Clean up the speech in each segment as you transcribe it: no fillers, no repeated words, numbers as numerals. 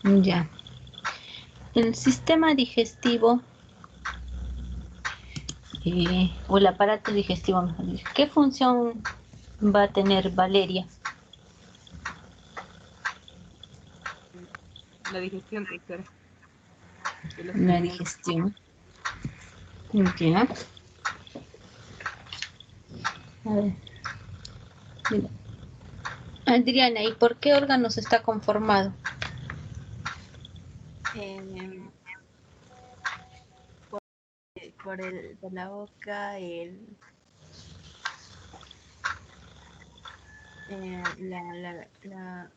Ya. El sistema digestivo o el aparato digestivo, mejor dicho, ¿qué función va a tener Valeria? La digestión, doctora, de los La alimentos. digestión. Ya. A ver. Mira. Adriana, ¿y por qué órganos está conformado? Em, por la boca, la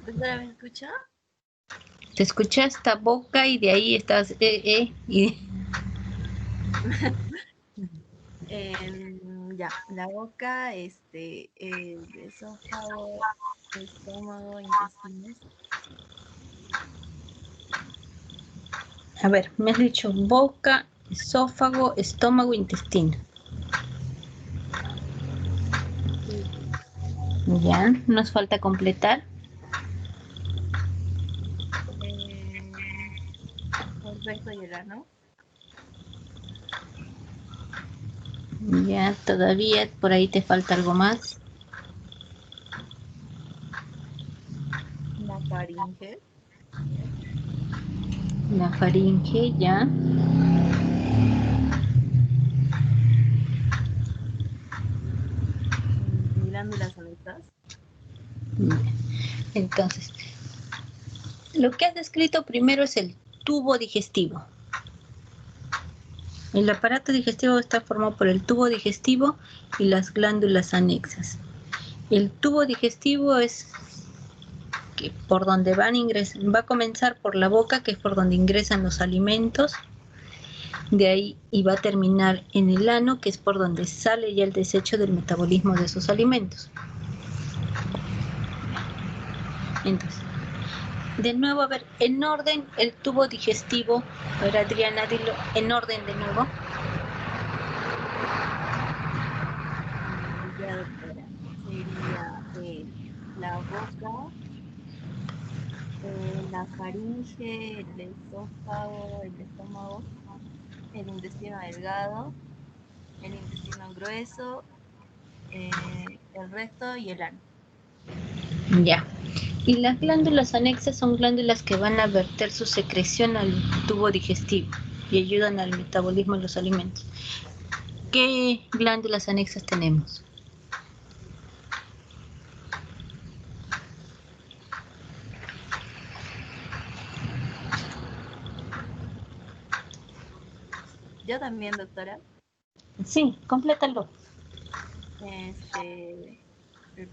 ¿Doctora me escucha? Te escuché hasta boca y de ahí estás y Ya, la boca, el esófago, estómago, intestinos. a ver, me has dicho boca, esófago, estómago, intestino. Sí. Ya, nos falta completar. El recto y el ano. Ya, todavía por ahí te falta algo más. La faringe. La faringe, ya. Glándulas anexas. Entonces, lo que has descrito primero es el tubo digestivo. El aparato digestivo está formado por el tubo digestivo y las glándulas anexas. El tubo digestivo es que por donde van ingresar, va a comenzar por la boca, que es por donde ingresan los alimentos, de ahí y va a terminar en el ano, que es por donde sale ya el desecho del metabolismo de esos alimentos. Entonces, de nuevo, a ver, en orden el tubo digestivo. A ver, Adriana, dilo en orden de nuevo. Ya, doctora. Sería la boca, la faringe, el esófago, el estómago, el intestino delgado, el intestino grueso, el recto y el ano. Ya. Y las glándulas anexas son glándulas que van a verter su secreción al tubo digestivo y ayudan al metabolismo de los alimentos. ¿Qué glándulas anexas tenemos? Yo también, doctora. Sí, complétalo. El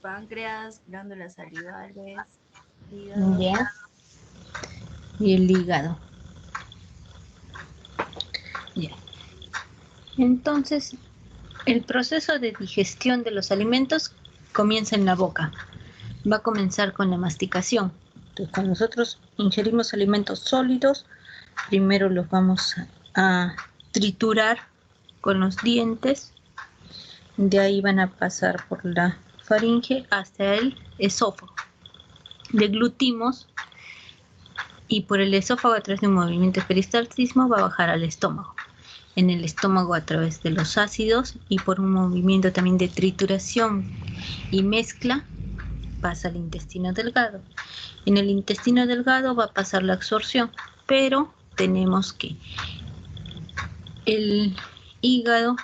páncreas, glándulas salivales, hígado. Ya. Y el hígado. Ya. Entonces, el proceso de digestión de los alimentos comienza en la boca. Va a comenzar con la masticación. Entonces, cuando nosotros ingerimos alimentos sólidos, primero los vamos a triturar con los dientes. De ahí van a pasar por la faringe hasta el esófago. Deglutimos y por el esófago a través de un movimiento de peristaltismo va a bajar al estómago. En el estómago a través de los ácidos y por un movimiento también de trituración y mezcla pasa al intestino delgado. En el intestino delgado va a pasar la absorción, pero tenemos que el hígado,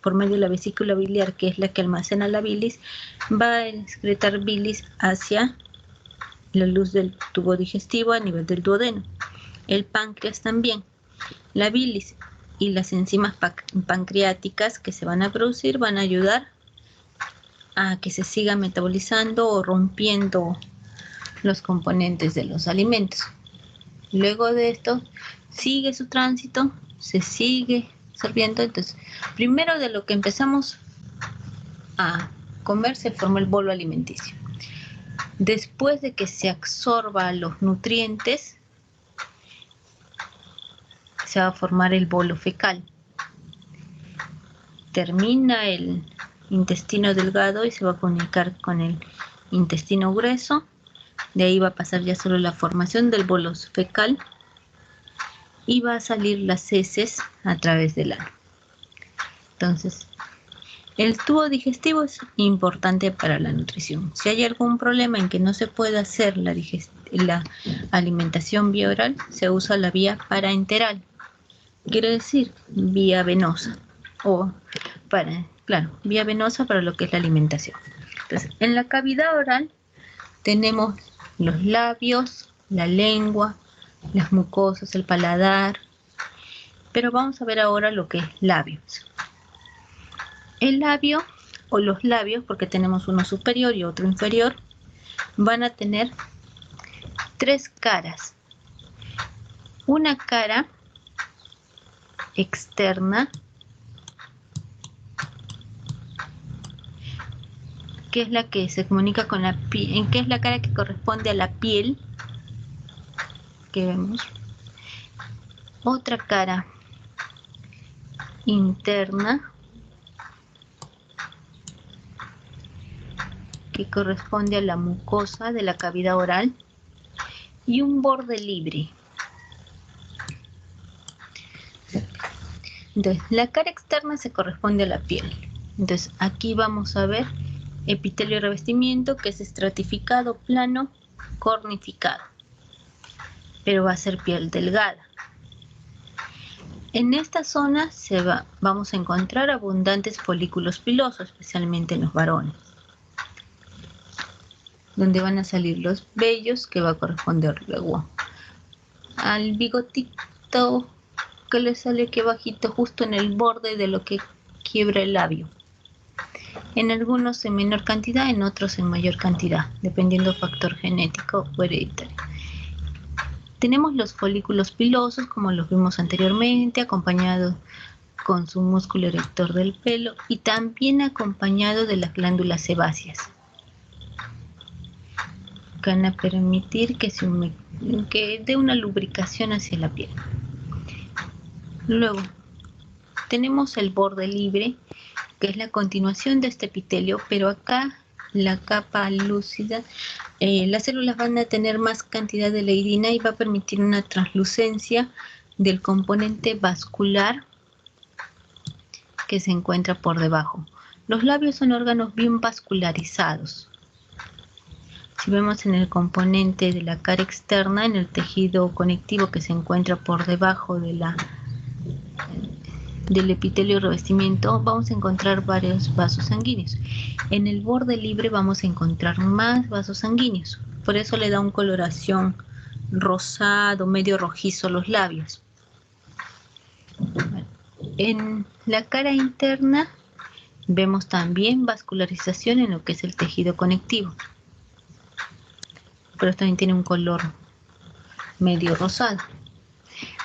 por medio de la vesícula biliar, que es la que almacena la bilis, va a excretar bilis hacia la luz del tubo digestivo a nivel del duodeno. El páncreas también. La bilis y las enzimas pancreáticas que se van a producir van a ayudar a que se siga metabolizando o rompiendo los componentes de los alimentos. Luego de esto, sigue su tránsito, se sigue absorbiendo. Entonces, primero de lo que empezamos a comer se forma el bolo alimenticio. Después de que se absorba los nutrientes, se va a formar el bolo fecal. Termina el intestino delgado y se va a comunicar con el intestino grueso. De ahí va a pasar ya solo la formación del bolo fecal y va a salir las heces a través del ano. Entonces, el tubo digestivo es importante para la nutrición. Si hay algún problema en que no se pueda hacer la alimentación vía oral, se usa la vía parenteral. Quiere decir vía venosa. Vía venosa para lo que es la alimentación. Entonces, en la cavidad oral tenemos los labios, la lengua, las mucosas, el paladar. Pero vamos a ver ahora lo que es labios. El labio o los labios, porque tenemos uno superior y otro inferior, van a tener tres caras. Una cara externa, que es la que se comunica con la piel, que es la cara que corresponde a la piel, que vemos. Otra cara interna, que corresponde a la mucosa de la cavidad oral, y un borde libre. Entonces, la cara externa se corresponde a la piel. Entonces, aquí vamos a ver epitelio y revestimiento, que es estratificado, plano, cornificado, pero va a ser piel delgada. En esta zona vamos a encontrar abundantes folículos pilosos, especialmente en los varones, donde van a salir los vellos, que va a corresponder luego al bigotito que le sale aquí abajito, justo en el borde de lo que quiebra el labio. En algunos en menor cantidad, en otros en mayor cantidad, dependiendo del factor genético o hereditario. Tenemos los folículos pilosos, como los vimos anteriormente, acompañados con su músculo erector del pelo y también acompañado de las glándulas sebáceas, que van a permitir que dé una lubricación hacia la piel. Luego, tenemos el borde libre, que es la continuación de este epitelio, pero acá la capa lúcida, las células van a tener más cantidad de leidina y va a permitir una translucencia del componente vascular que se encuentra por debajo. Los labios son órganos bien vascularizados. Si vemos en el componente de la cara externa, en el tejido conectivo que se encuentra por debajo del epitelio revestimiento, vamos a encontrar varios vasos sanguíneos. En el borde libre vamos a encontrar más vasos sanguíneos. Por eso le da una coloración rosado, medio rojizo a los labios. En la cara interna vemos también vascularización en lo que es el tejido conectivo. Pero también tiene un color medio rosado.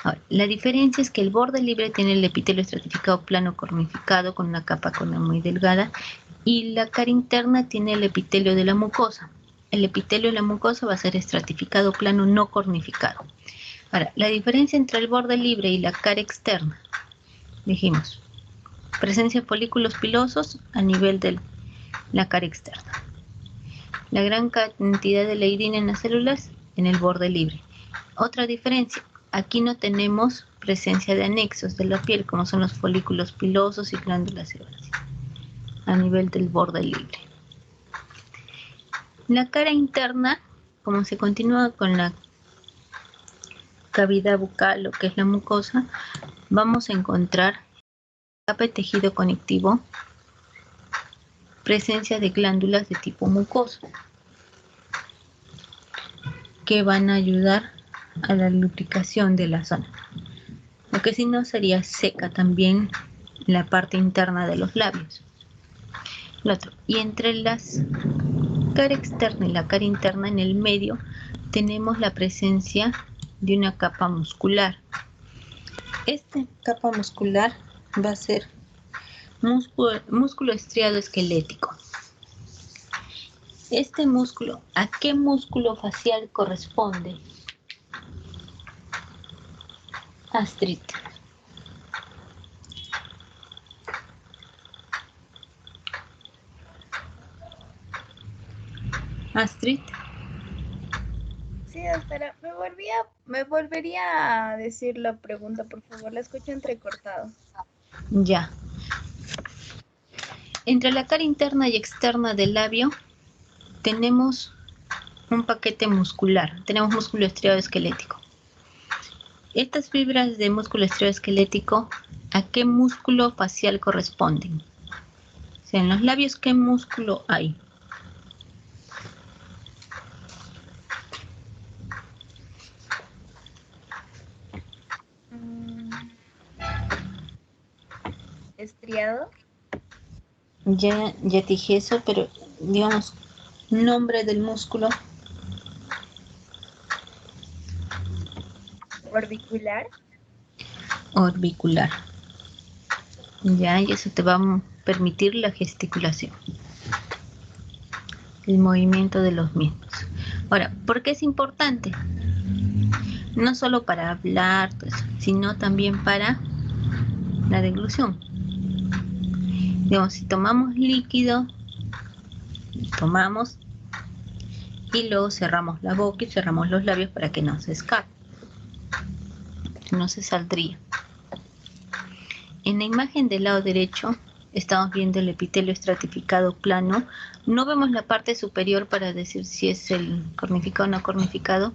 Ahora, la diferencia es que el borde libre tiene el epitelio estratificado plano cornificado con una capa cornea muy delgada, y la cara interna tiene el epitelio de la mucosa. El epitelio de la mucosa va a ser estratificado plano no cornificado. Ahora, la diferencia entre el borde libre y la cara externa, dijimos, presencia de folículos pilosos a nivel de la cara externa. La gran cantidad de leidina en las células en el borde libre. Otra diferencia, aquí no tenemos presencia de anexos de la piel, como son los folículos pilosos y glándulas sebáceas, a nivel del borde libre. La cara interna, como se continúa con la cavidad bucal, lo que es la mucosa, vamos a encontrar capa de tejido conectivo, presencia de glándulas de tipo mucoso, que van a ayudar a la lubricación de la zona. Lo que si no sería seca también la parte interna de los labios. Lo otro, y entre las cara externa y la cara interna, en el medio tenemos la presencia de una capa muscular. Esta capa muscular va a ser músculo estriado esquelético. Este músculo, ¿a qué músculo facial corresponde? Astrid. Astrid. Sí, doctora, me volvería a decir la pregunta, por favor, la escucho entrecortado. Ya. Entre la cara interna y externa del labio tenemos un paquete muscular, tenemos músculo estriado esquelético. Estas fibras de músculo estriado esquelético, ¿a qué músculo facial corresponden? O sea, en los labios, ¿qué músculo hay? ¿Estriado? Ya te dije eso, pero digamos, nombre del músculo. ¿Orbicular? Orbicular. Ya, y eso te va a permitir la gesticulación, el movimiento de los mismos. Ahora, ¿por qué es importante? No solo para hablar, pues, sino también para la deglución. Digamos, si tomamos líquido, tomamos y luego cerramos la boca y cerramos los labios para que no se escape. Si no, se saldría. En la imagen del lado derecho estamos viendo el epitelio estratificado plano. No vemos la parte superior para decir si es el cornificado o no cornificado,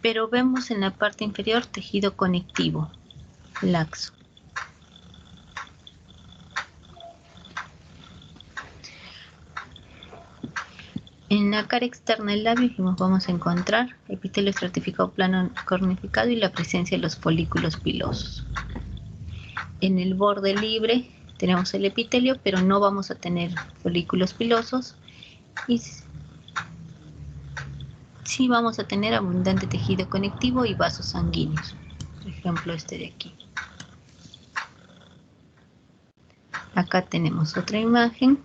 pero vemos en la parte inferior tejido conectivo, laxo. En la cara externa del labio vamos a encontrar epitelio estratificado plano cornificado y la presencia de los folículos pilosos. En el borde libre tenemos el epitelio, pero no vamos a tener folículos pilosos y sí vamos a tener abundante tejido conectivo y vasos sanguíneos. Por ejemplo, este de aquí. Acá tenemos otra imagen.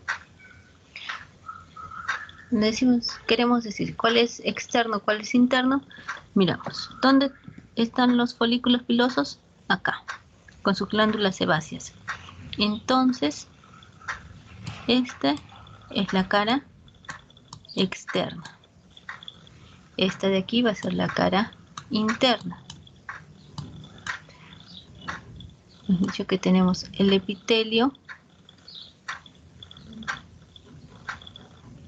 Queremos decir cuál es externo, cuál es interno. Miramos, ¿dónde están los folículos pilosos? Acá, con sus glándulas sebáceas. Entonces, esta es la cara externa. Esta de aquí va a ser la cara interna. Hemos dicho que tenemos el epitelio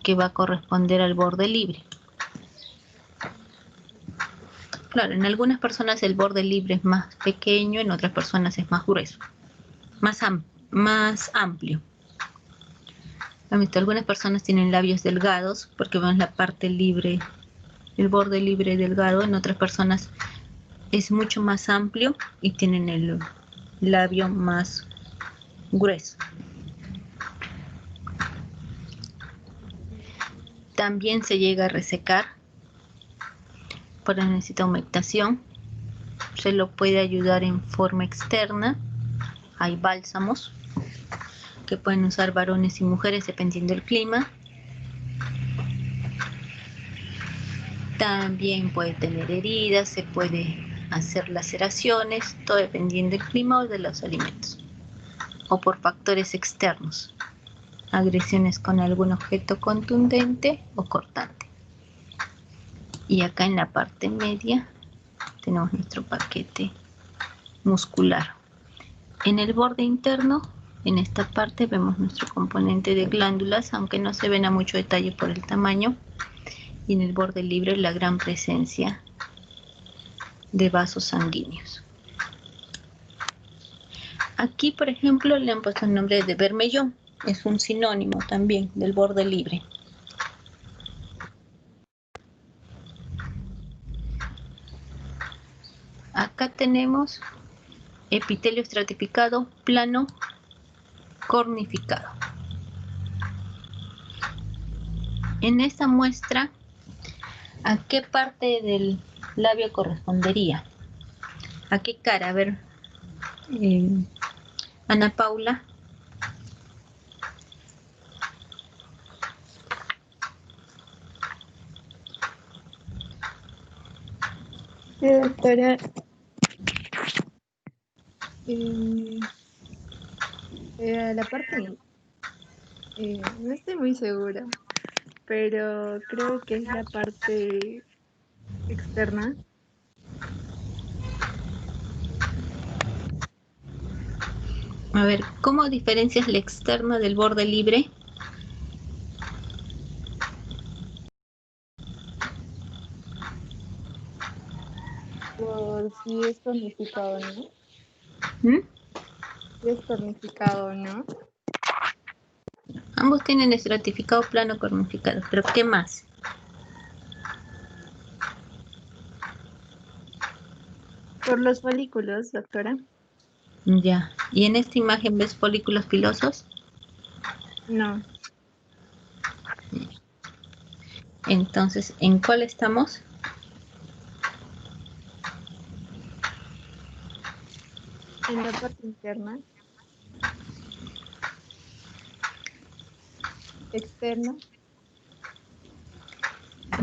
que va a corresponder al borde libre. Claro, en algunas personas el borde libre es más pequeño, en otras personas es más grueso, más amplio. ¿Han visto? Algunas personas tienen labios delgados porque vemos la parte libre, el borde libre delgado. En otras personas es mucho más amplio y tienen el labio más grueso. También se llega a resecar, pero necesita humectación. Se lo puede ayudar en forma externa. Hay bálsamos que pueden usar varones y mujeres dependiendo del clima. También puede tener heridas, se puede hacer laceraciones, todo dependiendo del clima o de los alimentos, o por factores externos, agresiones con algún objeto contundente o cortante. Y acá en la parte media tenemos nuestro paquete muscular. En el borde interno, en esta parte, vemos nuestro componente de glándulas, aunque no se ven a mucho detalle por el tamaño. Y en el borde libre, la gran presencia de vasos sanguíneos. Aquí, por ejemplo, le han puesto el nombre de bermellón. Es un sinónimo también del borde libre. Acá tenemos epitelio estratificado plano cornificado. En esta muestra, ¿a qué parte del labio correspondería? ¿A qué cara? A ver, Ana Paula. Sí, doctora. La parte, no estoy muy segura, pero creo que es la parte externa. A ver, ¿cómo diferencias la externa del borde libre? Por si es tonificado o no. ¿Mm? Si es tonificado o no. Ambos tienen estratificado plano cornificado, pero ¿qué más? Por los folículos, doctora. Ya. ¿Y en esta imagen ves folículos pilosos? No. Entonces, ¿en cuál estamos? En la parte interna. Externa.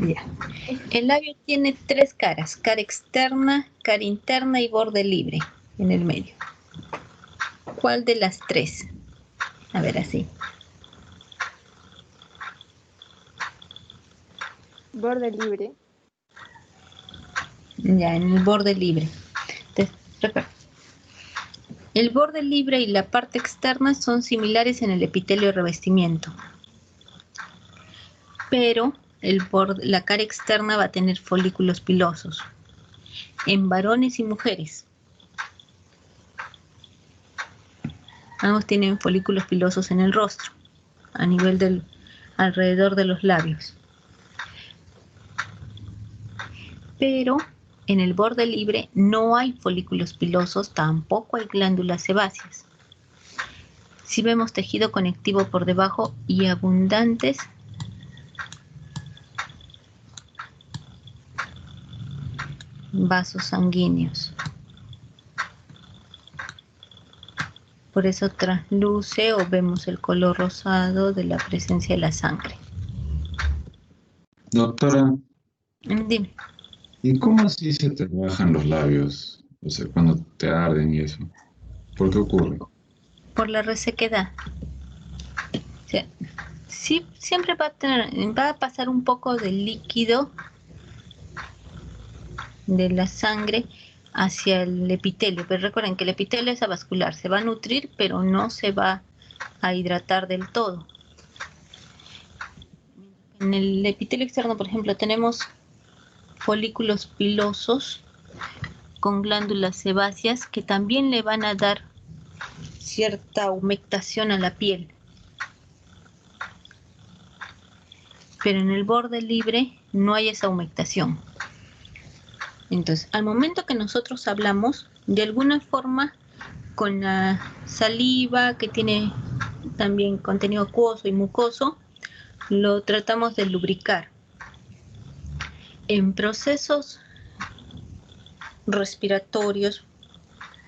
Ya. El labio tiene tres caras, cara externa, cara interna y borde libre en el medio. ¿Cuál de las tres? A ver, así. Borde libre. Ya, en el borde libre. Entonces, recuerda. El borde libre y la parte externa son similares en el epitelio de revestimiento. Pero la cara externa va a tener folículos pilosos. En varones y mujeres. Ambos tienen folículos pilosos en el rostro, a nivel alrededor de los labios. Pero en el borde libre no hay folículos pilosos, tampoco hay glándulas sebáceas. Sí vemos tejido conectivo por debajo y abundantes vasos sanguíneos. Por eso trasluce o vemos el color rosado de la presencia de la sangre. Doctora, Dime. ¿y cómo así se te bajan los labios? O sea, cuando te arden y eso. ¿Por qué ocurre? Por la resequedad. O sea, sí, siempre va a pasar un poco del líquido de la sangre hacia el epitelio, pero recuerden que el epitelio es avascular, se va a nutrir, pero no se va a hidratar del todo. En el epitelio externo, por ejemplo, tenemos folículos pilosos con glándulas sebáceas que también le van a dar cierta humectación a la piel. Pero en el borde libre no hay esa humectación. Entonces, al momento que nosotros hablamos, de alguna forma, con la saliva que tiene también contenido acuoso y mucoso, lo tratamos de lubricar. En procesos respiratorios,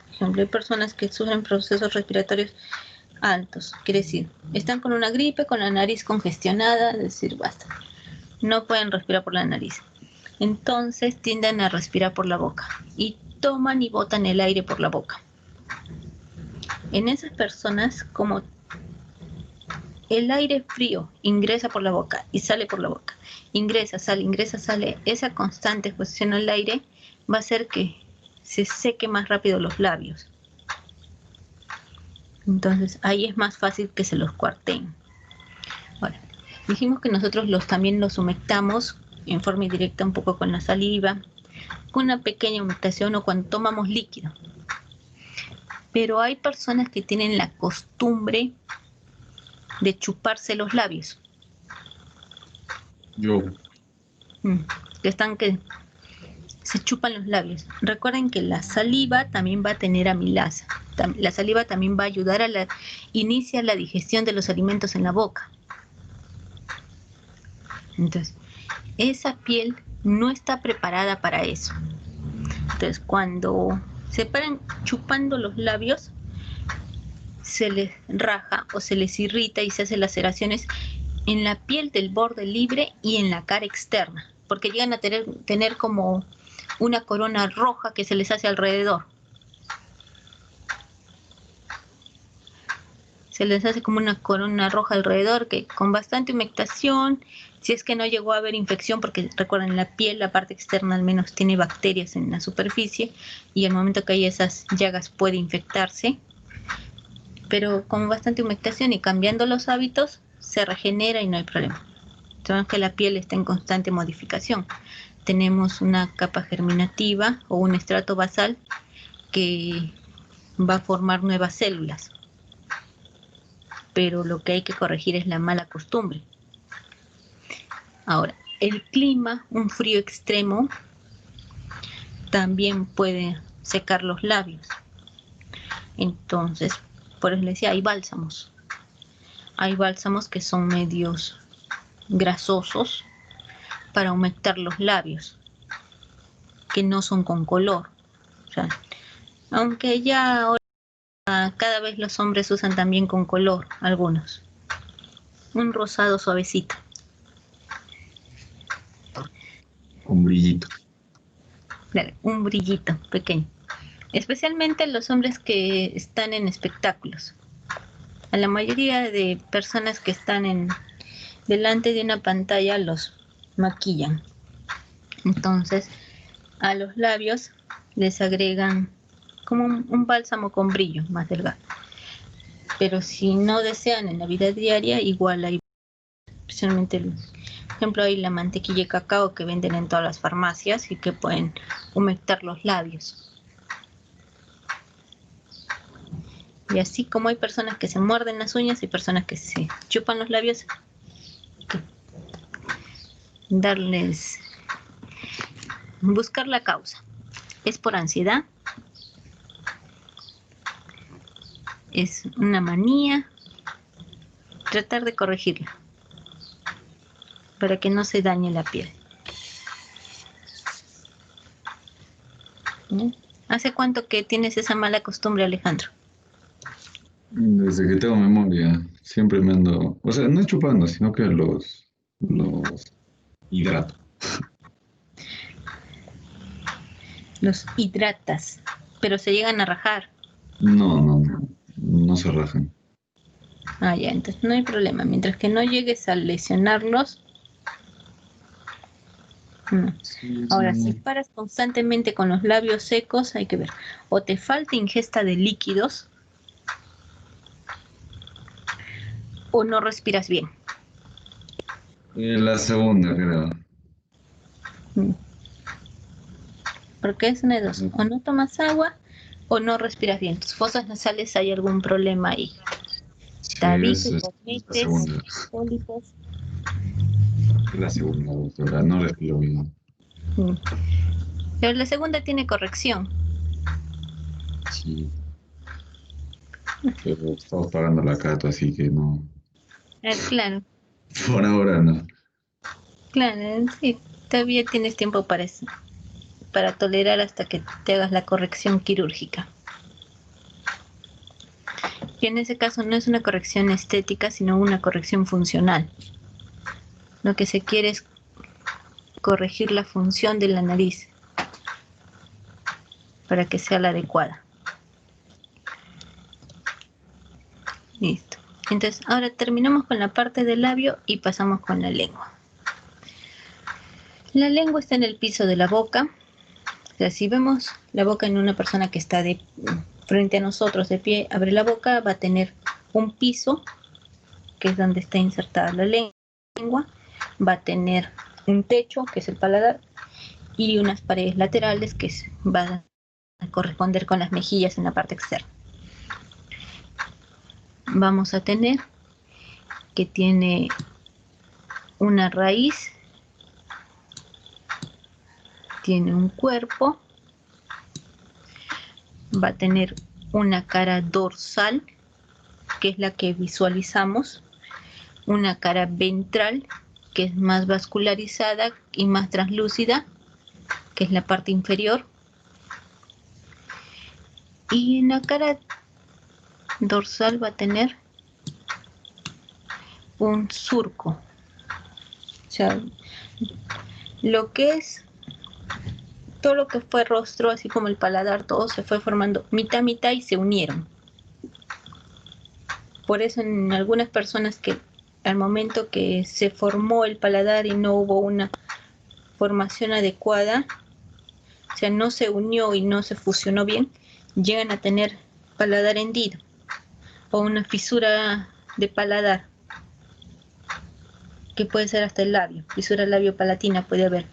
por ejemplo, hay personas que sufren procesos respiratorios altos, quiere decir, están con una gripe, con la nariz congestionada, es decir, basta, no pueden respirar por la nariz. Entonces tienden a respirar por la boca y toman y botan el aire por la boca. En esas personas, como el aire frío ingresa por la boca y sale por la boca, ingresa, sale, esa constante exposición al aire va a hacer que se seque más rápido los labios. Entonces ahí es más fácil que se los cuarteen. Ahora, dijimos que nosotros también los humectamos en forma indirecta un poco con la saliva, con una pequeña humectación o cuando tomamos líquido. Pero hay personas que tienen la costumbre de chuparse los labios. Yo, Que se chupan los labios. Recuerden que la saliva también va a tener amilasa. La saliva también va a ayudar inicia la digestión de los alimentos en la boca. Entonces, esa piel no está preparada para eso. Entonces, cuando se paran chupando los labios, se les raja o se les irrita y se hacen laceraciones en la piel del borde libre y en la cara externa, porque llegan a tener como una corona roja que se les hace alrededor. Se les hace como una corona roja alrededor, que con bastante humectación, si es que no llegó a haber infección, porque recuerden, la piel, la parte externa al menos tiene bacterias en la superficie, y al momento que hay esas llagas puede infectarse, pero con bastante humectación y cambiando los hábitos, se regenera y no hay problema. Sabemos que la piel está en constante modificación. Tenemos una capa germinativa o un estrato basal que va a formar nuevas células. Pero lo que hay que corregir es la mala costumbre. Ahora, el clima, un frío extremo, también puede secar los labios. Entonces, por eso les decía, hay bálsamos. Hay bálsamos que son medios grasosos para humectar los labios, que no son con color. O sea, aunque ya ahora cada vez los hombres usan también con color, algunos. Un rosado suavecito. Un brillito. Claro, un brillito pequeño. Especialmente los hombres que están en espectáculos. A la mayoría de personas que están delante de una pantalla los maquillan. Entonces, a los labios les agregan como un bálsamo con brillo más delgado. Pero si no desean en la vida diaria, igual hay, especialmente, por ejemplo, hay la mantequilla de cacao que venden en todas las farmacias y que pueden humectar los labios. Y así como hay personas que se muerden las uñas, hay personas que se chupan los labios, buscar la causa. ¿Es por ansiedad? ¿Es una manía? Tratar de corregirla para que no se dañe la piel. ¿Hace cuánto que tienes esa mala costumbre, Alejandro? Desde que tengo memoria, siempre me ando, o sea, no chupando, sino que los hidrato. Los hidratas, pero se llegan a rajar. No se rajan. Ah, ya, entonces no hay problema. Mientras que no llegues a lesionarlos. No. Sí, Ahora, si paras constantemente con los labios secos, hay que ver. O te falta ingesta de líquidos, o no respiras bien. La segunda, creo. Porque es una de dos. O no tomas agua, o no respiras bien. Tus fosas nasales hay algún problema ahí. Sí, Tabiques, es la boquetes, segunda. pólipos. La segunda, doctora, no respiro bien. Pero la segunda tiene corrección. Sí. Pero estamos pagando la cata, así que no. Claro, Por ahora no. claro, sí. Todavía tienes tiempo para eso, para tolerar hasta que te hagas la corrección quirúrgica. Y en ese caso no es una corrección estética, sino una corrección funcional. Lo que se quiere es corregir la función de la nariz para que sea la adecuada. Listo. Entonces, ahora terminamos con la parte del labio y pasamos con la lengua. La lengua está en el piso de la boca. O sea, si vemos la boca en una persona que está frente a nosotros de pie, abre la boca, va a tener un piso, que es donde está insertada la lengua, va a tener un techo, que es el paladar, y unas paredes laterales, que van a corresponder con las mejillas en la parte externa. Vamos a tener que tiene una raíz, tiene un cuerpo, va a tener una cara dorsal, que es la que visualizamos, una cara ventral que es más vascularizada y más translúcida, que es la parte inferior. Y en la cara dorsal va a tener un surco. O sea, lo que es todo lo que fue rostro, así como el paladar, todo se fue formando mitad mitad y se unieron. Por eso en algunas personas que al momento que se formó el paladar y no hubo una formación adecuada, o sea, no se unió y no se fusionó bien, llegan a tener paladar hendido o una fisura de paladar, que puede ser hasta el labio, fisura labio-palatina puede haber,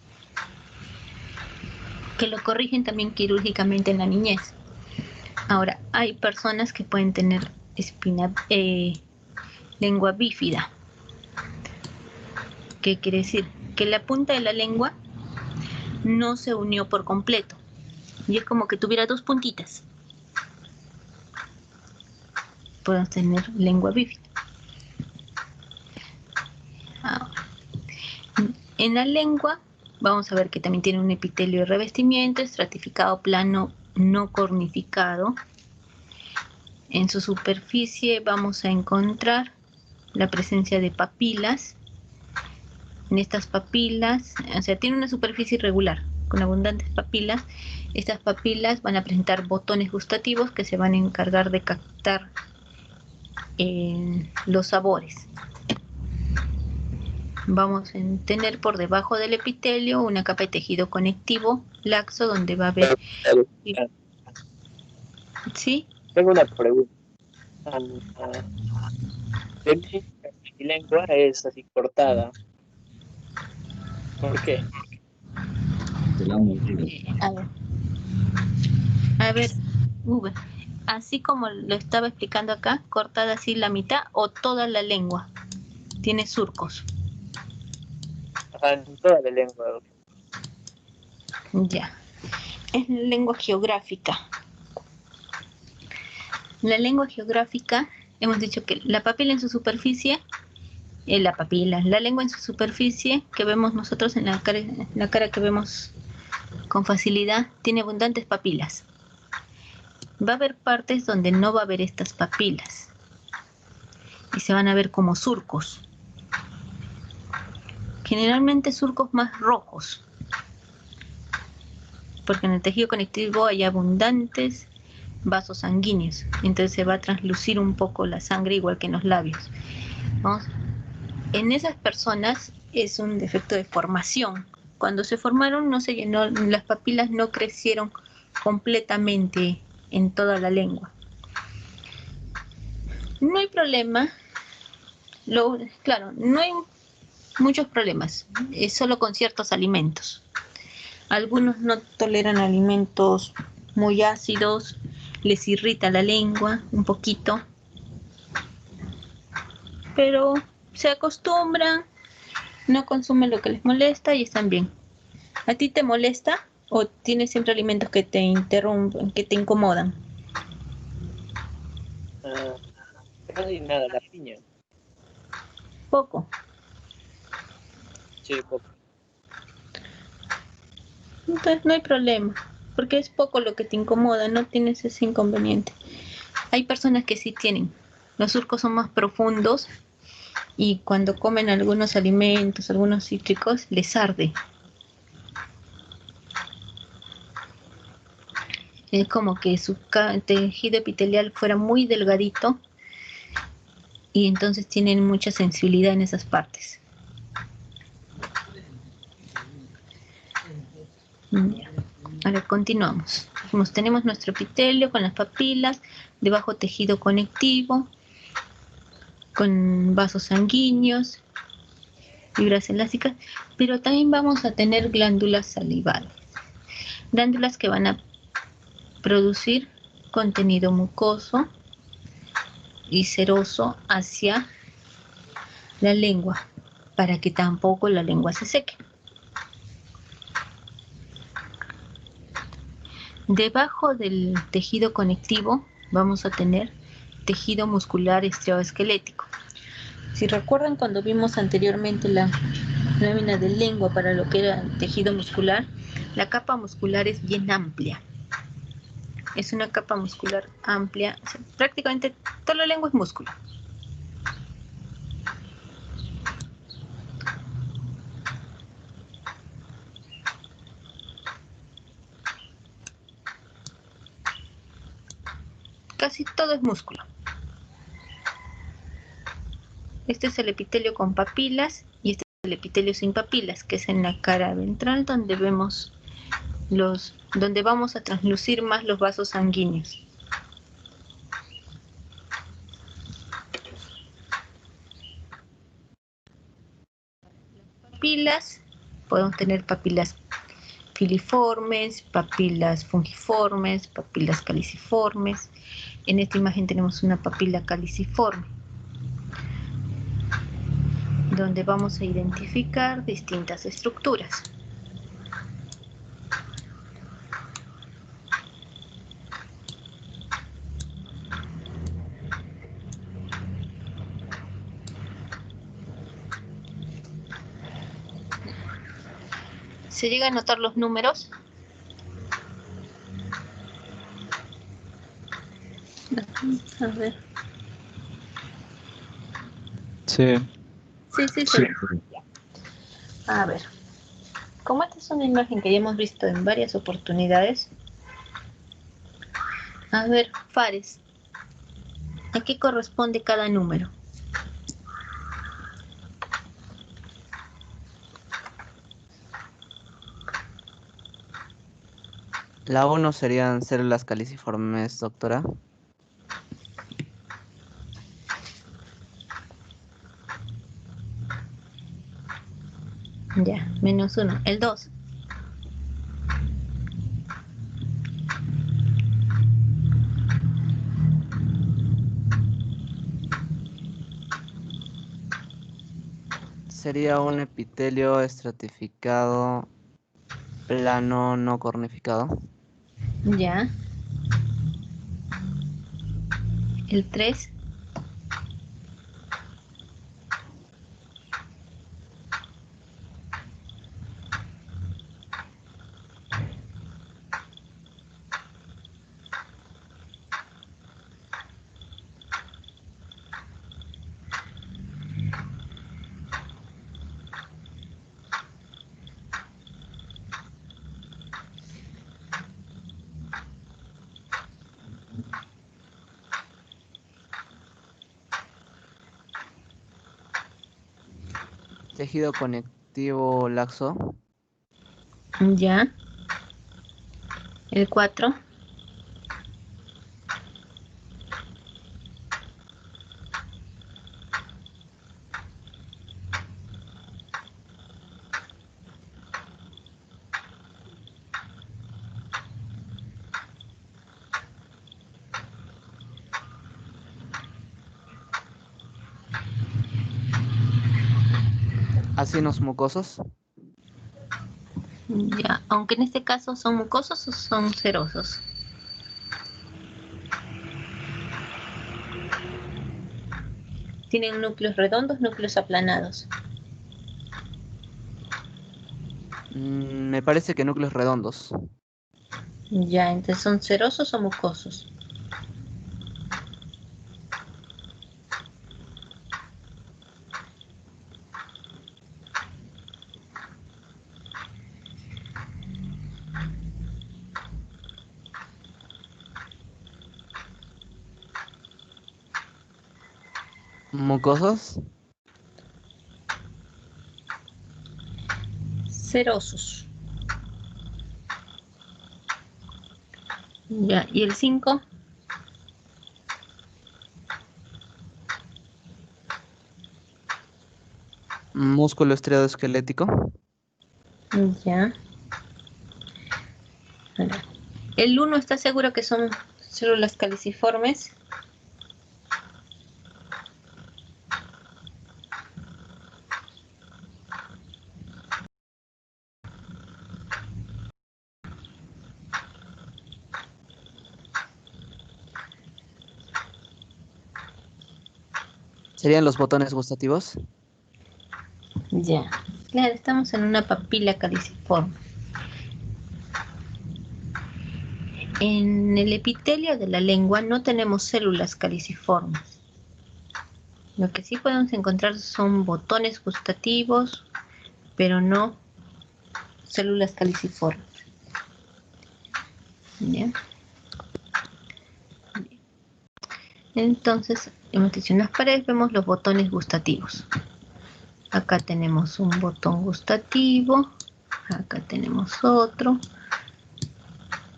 que lo corrigen también quirúrgicamente en la niñez. Ahora, hay personas que pueden tener lengua bífida. ¿Qué quiere decir? Que la punta de la lengua no se unió por completo y es como que tuviera dos puntitas. Podemos tener lengua bífida. Ahora, en la lengua vamos a ver que también tiene un epitelio de revestimiento, estratificado, plano, no cornificado. En su superficie vamos a encontrar la presencia de papilas. En estas papilas, o sea, tiene una superficie irregular, con abundantes papilas. Estas papilas van a presentar botones gustativos que se van a encargar de captar los sabores. Vamos a tener por debajo del epitelio una capa de tejido conectivo laxo donde va a haber... ¿Sí? Tengo una pregunta. Mi lengua es así cortada. ¿Por qué? A ver, así como lo estaba explicando acá, cortada así la mitad o toda la lengua. Tiene surcos. En toda la lengua. Ya. Es la lengua geográfica. La lengua geográfica, hemos dicho que la papila en su superficie, la lengua en su superficie que vemos nosotros en la cara que vemos con facilidad, tiene abundantes papilas. Va a haber partes donde no va a haber estas papilas y se van a ver como surcos. Generalmente surcos más rojos, porque en el tejido conectivo hay abundantes vasos sanguíneos, entonces se va a translucir un poco la sangre igual que en los labios. ¿Vamos? En esas personas es un defecto de formación. Cuando se formaron no se llenó, las papilas no crecieron completamente en toda la lengua. No hay problema, claro, no hay muchos problemas, solo con ciertos alimentos. Algunos no toleran alimentos muy ácidos, les irrita la lengua un poquito, pero se acostumbran, no consumen lo que les molesta y están bien. ¿A ti te molesta o tienes siempre alimentos que te interrumpen, que te incomodan? Casi nada, la piña. Poco. Sí, poco. Entonces no hay problema, porque es poco lo que te incomoda, no tienes ese inconveniente. Hay personas que sí tienen, los surcos son más profundos y cuando comen algunos alimentos, algunos cítricos, les arde. Es como que su tejido epitelial fuera muy delgadito y entonces tienen mucha sensibilidad en esas partes. Ahora continuamos. Tenemos nuestro epitelio con las papilas, debajo tejido conectivo, con vasos sanguíneos, fibras elásticas, pero también vamos a tener glándulas salivales. Glándulas que van a producir contenido mucoso y seroso hacia la lengua, para que tampoco la lengua se seque. Debajo del tejido conectivo vamos a tener tejido muscular estriado esquelético. Si recuerdan cuando vimos anteriormente la lámina de lengua para lo que era el tejido muscular, la capa muscular es bien amplia. Es una capa muscular amplia. O sea, prácticamente toda la lengua es músculo. Casi todo es músculo. Este es el epitelio con papilas y este es el epitelio sin papilas, que es en la cara ventral donde vemos donde vamos a translucir más los vasos sanguíneos. Papilas, podemos tener papilas filiformes, papilas fungiformes, papilas caliciformes. En esta imagen tenemos una papila caliciforme, donde vamos a identificar distintas estructuras. ¿Se llega a notar los números? A ver. Sí. Sí. A ver. Como esta es una imagen que ya hemos visto en varias oportunidades. A ver, Fares. ¿A qué corresponde cada número? La 1 serían células caliciformes, doctora. Ya, -1. El 2. Sería un epitelio estratificado plano no cornificado. Ya. El 3. Tejido conectivo laxo. Ya. El 4. Acinos mucosos. Ya, aunque en este caso son mucosos o son serosos. Tienen núcleos redondos, núcleos aplanados. Me parece que núcleos redondos. Ya, entonces son serosos o mucosos. Mucosos. Serosos. Ya, ¿y el 5? Músculo estriado esquelético. Ya. Ahora, el 1 está seguro que son células caliciformes. ¿Serían los botones gustativos? Ya. Claro, estamos en una papila caliciforme. En el epitelio de la lengua no tenemos células caliciformes. Lo que sí podemos encontrar son botones gustativos, pero no células caliciformes. Bien. Entonces, hemos dicho en las paredes, vemos los botones gustativos. Acá tenemos un botón gustativo, acá tenemos otro,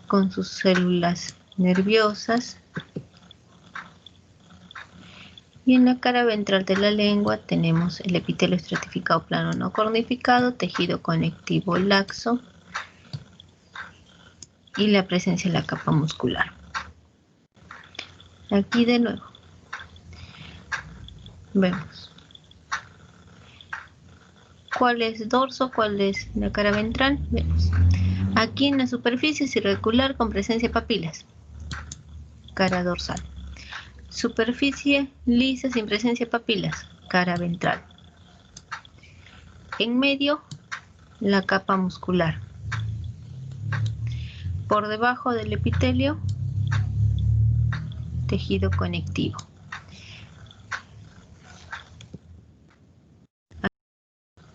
con sus células nerviosas. Y en la cara ventral de la lengua tenemos el epitelio estratificado plano no cornificado, tejido conectivo laxo y la presencia de la capa muscular. Aquí de nuevo vemos cuál es dorso, cuál es la cara ventral. Vemos aquí en la superficie circular con presencia de papilas, cara dorsal. Superficie lisa sin presencia de papilas, cara ventral. En medio, la capa muscular. Por debajo del epitelio, tejido conectivo.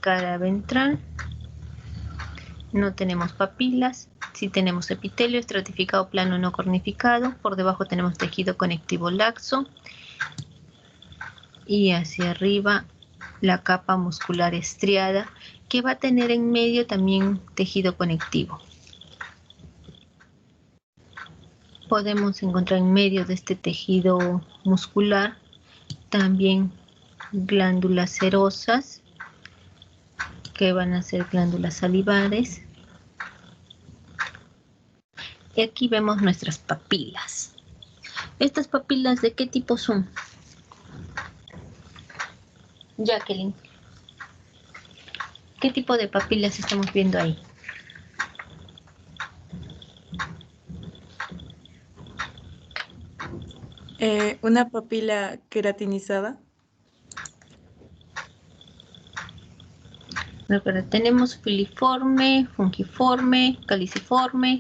Cara ventral, no tenemos papilas, sí tenemos epitelio estratificado plano no cornificado, por debajo tenemos tejido conectivo laxo y hacia arriba la capa muscular estriada que va a tener en medio también tejido conectivo. Podemos encontrar en medio de este tejido muscular también glándulas serosas, que van a ser glándulas salivares. Y aquí vemos nuestras papilas. ¿Estas papilas de qué tipo son? Jacqueline, ¿qué tipo de papilas estamos viendo ahí? Una papila queratinizada. Pero tenemos filiforme, fungiforme, caliciforme.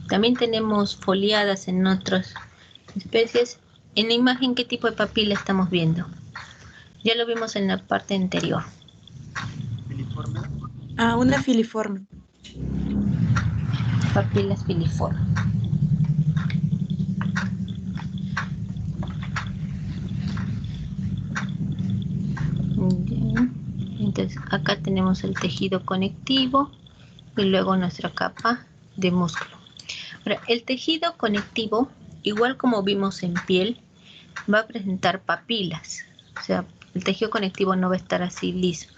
También tenemos foliadas en otras especies. En la imagen, ¿qué tipo de papila estamos viendo? Ya lo vimos en la parte anterior. Filiforme. Ah, una filiforme. Papilas filiformes. Bien. Entonces acá tenemos el tejido conectivo y luego nuestra capa de músculo. Ahora, el tejido conectivo, igual como vimos en piel, va a presentar papilas. O sea, el tejido conectivo no va a estar así liso.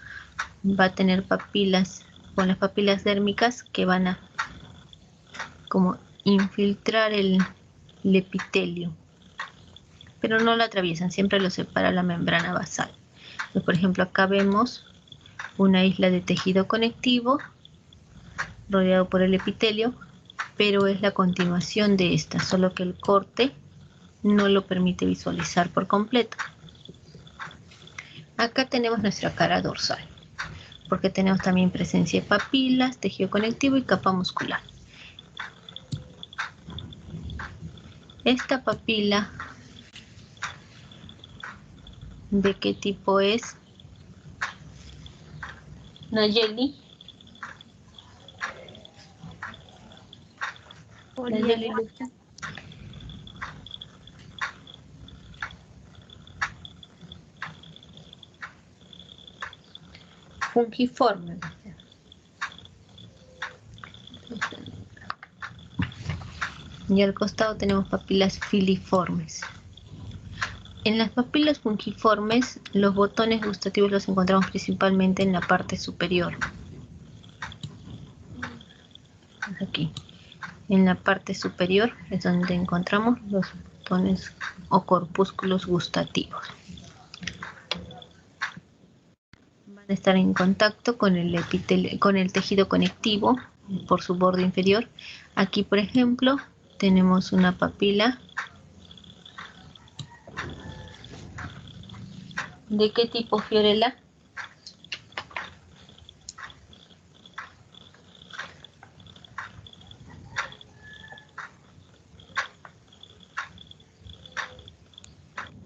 Va a tener papilas, con las papilas dérmicas que van a como infiltrar el epitelio. Pero no lo atraviesan, siempre lo separa la membrana basal. Entonces, por ejemplo, acá vemos una isla de tejido conectivo rodeado por el epitelio, pero es la continuación de esta, solo que el corte no lo permite visualizar por completo. Acá tenemos nuestra cara dorsal, porque tenemos también presencia de papilas, tejido conectivo y capa muscular. Esta papila, ¿de qué tipo es? Nayeli. Nayeli Lucha. Fungiforme. Y al costado tenemos papilas filiformes. En las papilas fungiformes, los botones gustativos los encontramos principalmente en la parte superior. Aquí. En la parte superior es donde encontramos los botones o corpúsculos gustativos. Van a estar en contacto con el epitelio, con el tejido conectivo por su borde inferior. Aquí, por ejemplo, tenemos una papila ¿De qué tipo, Fiorella?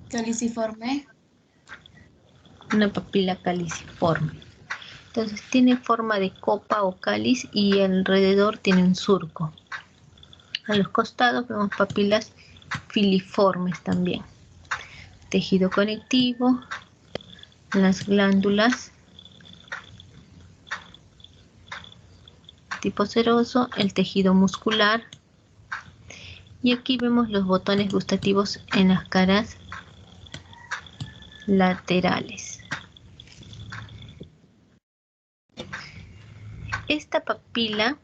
Caliciforme. Una papila caliciforme. Entonces tiene forma de copa o cáliz y alrededor tiene un surco. A los costados vemos papilas filiformes también. Tejido conectivo, las glándulas, tipo seroso, el tejido muscular. Y aquí vemos los botones gustativos en las caras laterales. Esta papila,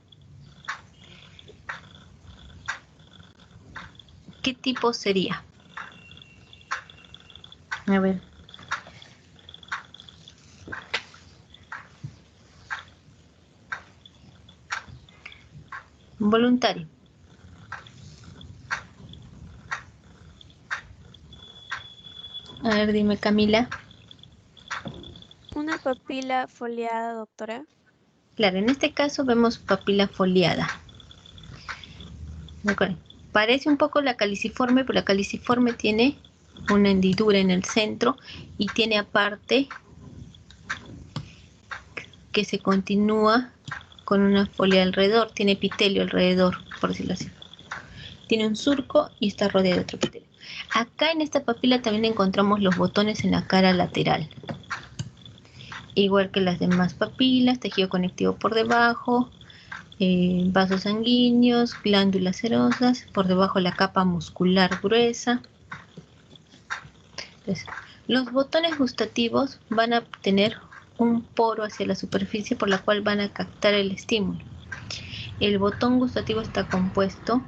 ¿qué tipo sería? A ver. Voluntario. A ver, dime, Camila. Una papila foliada, doctora. Claro, en este caso vemos papila foliada. ¿De acuerdo? Parece un poco la caliciforme, pero la caliciforme tiene una hendidura en el centro y tiene aparte que se continúa con una folia alrededor, tiene epitelio alrededor, por decirlo así. Tiene un surco y está rodeado de otro epitelio. Acá en esta papila también encontramos los botones en la cara lateral. Igual que las demás papilas, tejido conectivo por debajo, vasos sanguíneos, glándulas serosas, por debajo la capa muscular gruesa. Entonces, los botones gustativos van a tener un poro hacia la superficie por la cual van a captar el estímulo. El botón gustativo está compuesto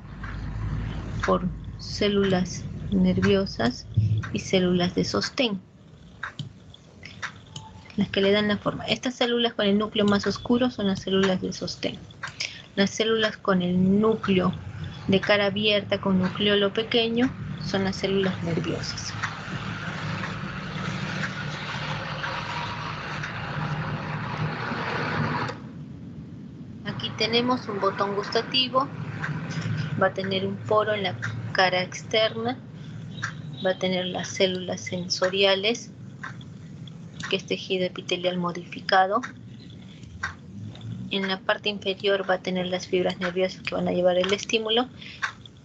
por células nerviosas y células de sostén, las que le dan la forma. Estas células con el núcleo más oscuro son las células de sostén. Las células con el núcleo de cara abierta con nucleolo pequeño son las células nerviosas. Aquí tenemos un botón gustativo, va a tener un poro en la cara externa, va a tener las células sensoriales, que es tejido epitelial modificado. En la parte inferior va a tener las fibras nerviosas que van a llevar el estímulo,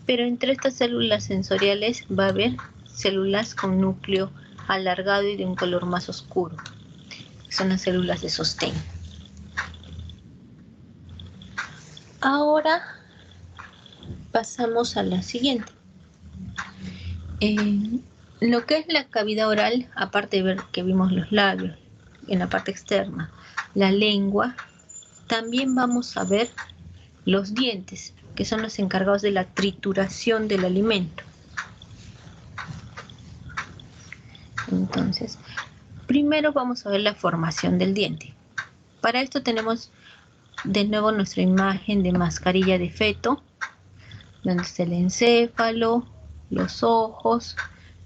pero entre estas células sensoriales va a haber células con núcleo alargado y de un color más oscuro. Son las células de sostén. Ahora pasamos a la siguiente. Lo que es la cavidad oral, aparte de ver que vimos los labios en la parte externa, la lengua, también vamos a ver los dientes, que son los encargados de la trituración del alimento. Entonces, primero vamos a ver la formación del diente. Para esto tenemos de nuevo nuestra imagen de mascarilla de feto, donde está el encéfalo, los ojos,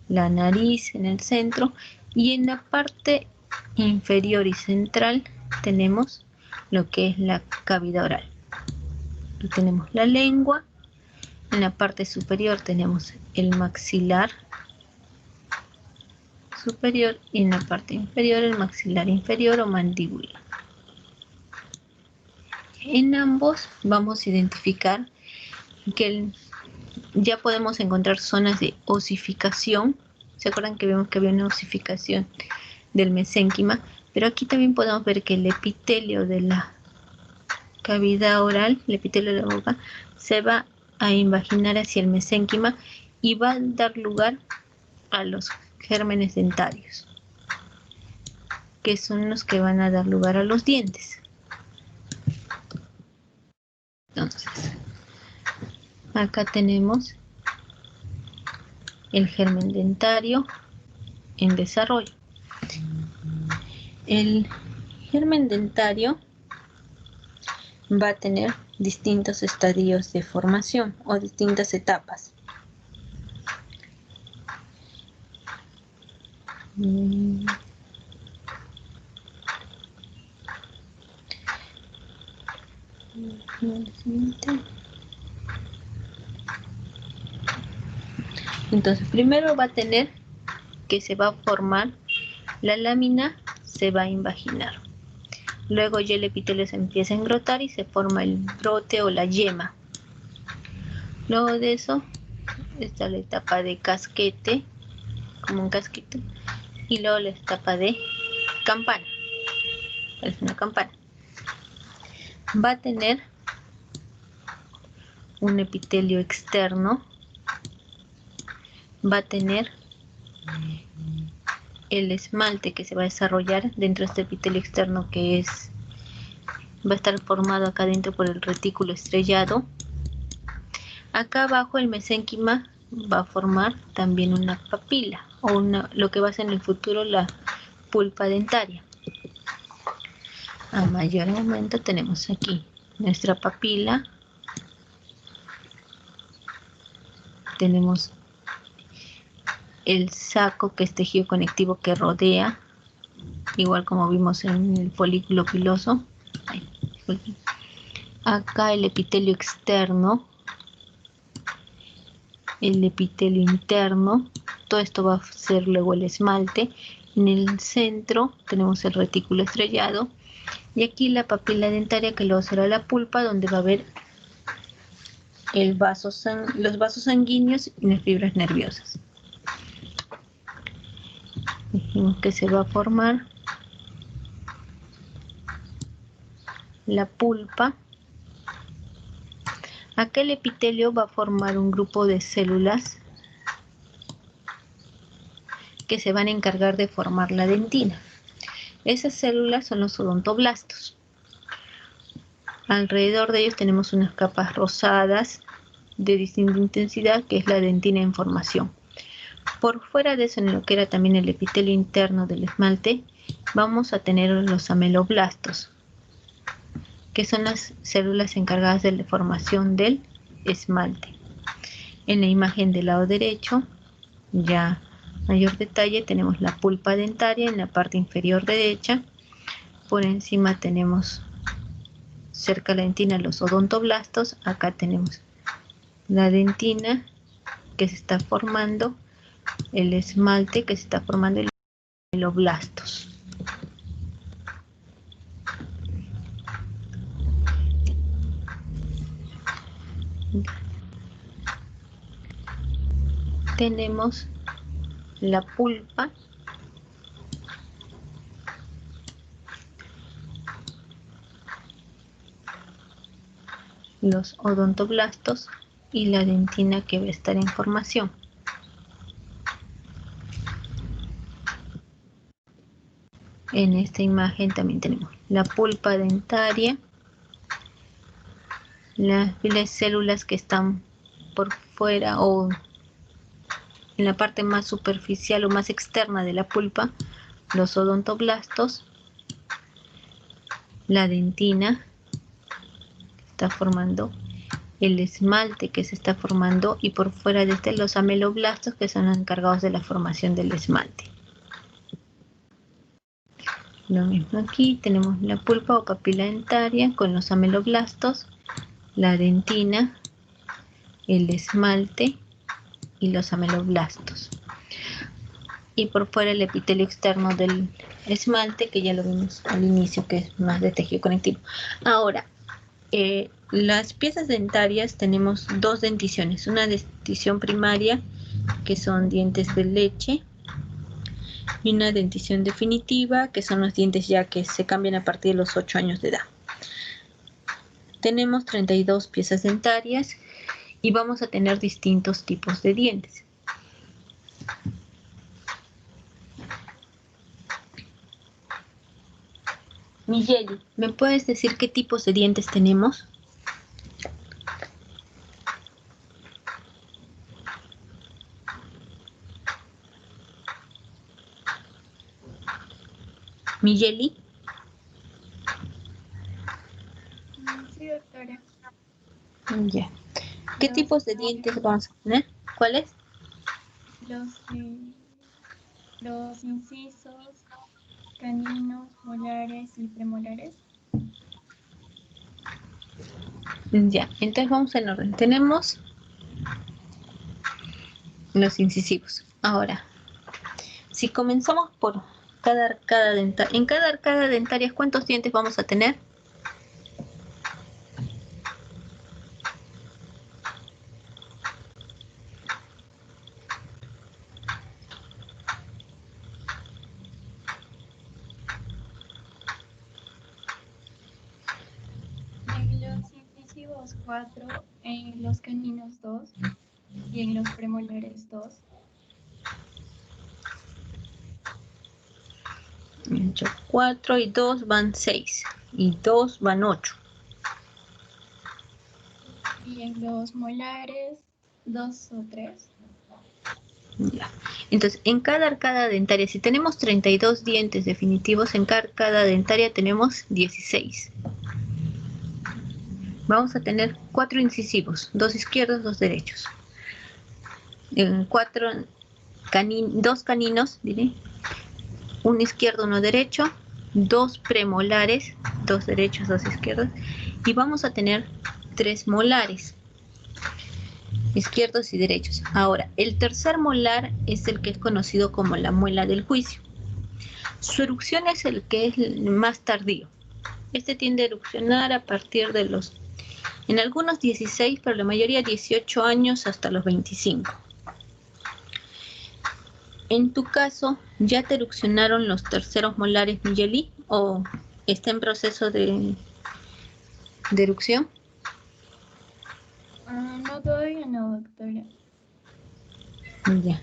la nariz en el centro, y en la parte inferior y central tenemos lo que es la cavidad oral. Aquí tenemos la lengua, en la parte superior tenemos el maxilar superior y en la parte inferior el maxilar inferior o mandíbula. En ambos vamos a identificar que ya podemos encontrar zonas de osificación. ¿Se acuerdan que vimos que había una osificación del mesénquima? Pero aquí también podemos ver que el epitelio de la cavidad oral, el epitelio de la boca, se va a invaginar hacia el mesénquima y va a dar lugar a los gérmenes dentarios, que son los que van a dar lugar a los dientes. Entonces, acá tenemos el germen dentario en desarrollo. El germen dentario va a tener distintos estadios de formación o distintas etapas. Entonces, primero va a tener que se va a formar la lámina, se va a invaginar. Luego ya el epitelio se empieza a engrotar y se forma el brote o la yema. Luego de eso está la etapa de casquete, como un casquete, y luego la etapa de campana. Es una campana. Va a tener un epitelio externo, va a tener el esmalte que se va a desarrollar dentro de este epitelio externo, que va a estar formado acá dentro por el retículo estrellado. Acá abajo el mesénquima va a formar también una papila, o lo que va a ser en el futuro la pulpa dentaria. A mayor aumento tenemos aquí nuestra papila, tenemos el saco, que es tejido conectivo que rodea, igual como vimos en el folículo piloso. Acá el epitelio externo, el epitelio interno, todo esto va a ser luego el esmalte. En el centro tenemos el retículo estrellado y aquí la papila dentaria, que luego será la pulpa, donde va a haber los vasos sanguíneos y las fibras nerviosas. Dijimos que se va a formar la pulpa. Acá el epitelio va a formar un grupo de células que se van a encargar de formar la dentina. Esas células son los odontoblastos. Alrededor de ellos tenemos unas capas rosadas de distinta intensidad, que es la dentina en formación. Por fuera de eso, en lo que era también el epitelio interno del esmalte, vamos a tener los ameloblastos, que son las células encargadas de la formación del esmalte. En la imagen del lado derecho, ya mayor detalle, tenemos la pulpa dentaria en la parte inferior derecha. Por encima tenemos, cerca de la dentina, los odontoblastos. Acá tenemos la dentina que se está formando, el esmalte que se está formando, y los ameloblastos. Tenemos la pulpa, los odontoblastos y la dentina que va a estar en formación. En esta imagen también tenemos la pulpa dentaria, las células que están por fuera o en la parte más superficial o más externa de la pulpa, los odontoblastos, la dentina que está formando, el esmalte que se está formando, y por fuera de este los ameloblastos, que son encargados de la formación del esmalte. Lo mismo aquí, tenemos la pulpa o papila dentaria con los ameloblastos, la dentina, el esmalte y los ameloblastos. Y por fuera el epitelio externo del esmalte, que ya lo vimos al inicio, que es más de tejido conectivo. Ahora, las piezas dentarias tenemos dos denticiones. Una dentición primaria, que son dientes de leche, y una dentición definitiva, que son los dientes ya que se cambian a partir de los 8 años de edad. Tenemos 32 piezas dentarias y vamos a tener distintos tipos de dientes. Miguel, ¿me puedes decir qué tipos de dientes tenemos? Migueli. Sí, doctora. Ya. ¿Qué tipos de dientes vamos a tener? ¿Cuáles? Los incisos, caninos, molares y premolares. Ya, entonces vamos en orden. Tenemos los incisivos. Ahora, si comenzamos por cada arcada dentaria, en cada arcada dentaria, ¿cuántos dientes vamos a tener? En los incisivos 4, en los caninos 2 y en los premolares 2. 4 y 2 van 6 y 2 van 8. Y en los molares 2 o 3. Ya. Entonces, en cada arcada dentaria, si tenemos 32 dientes definitivos, en cada arcada dentaria tenemos 16. Vamos a tener 4 incisivos, 2 izquierdos, 2 derechos. 2 caninos, diré, 1 izquierdo, 1 derecho, 2 premolares, 2 derechos, 2 izquierdos, y vamos a tener 3 molares, izquierdos y derechos. Ahora, el tercer molar es el que es conocido como la muela del juicio. Su erupción es el que es más tardío. Este tiende a erupcionar a partir de en algunos 16, pero la mayoría 18 años hasta los 25. En tu caso, ¿ya te erupcionaron los terceros molares, Miguelí? ¿O está en proceso de erupción? No, todavía no, doctora. Ya.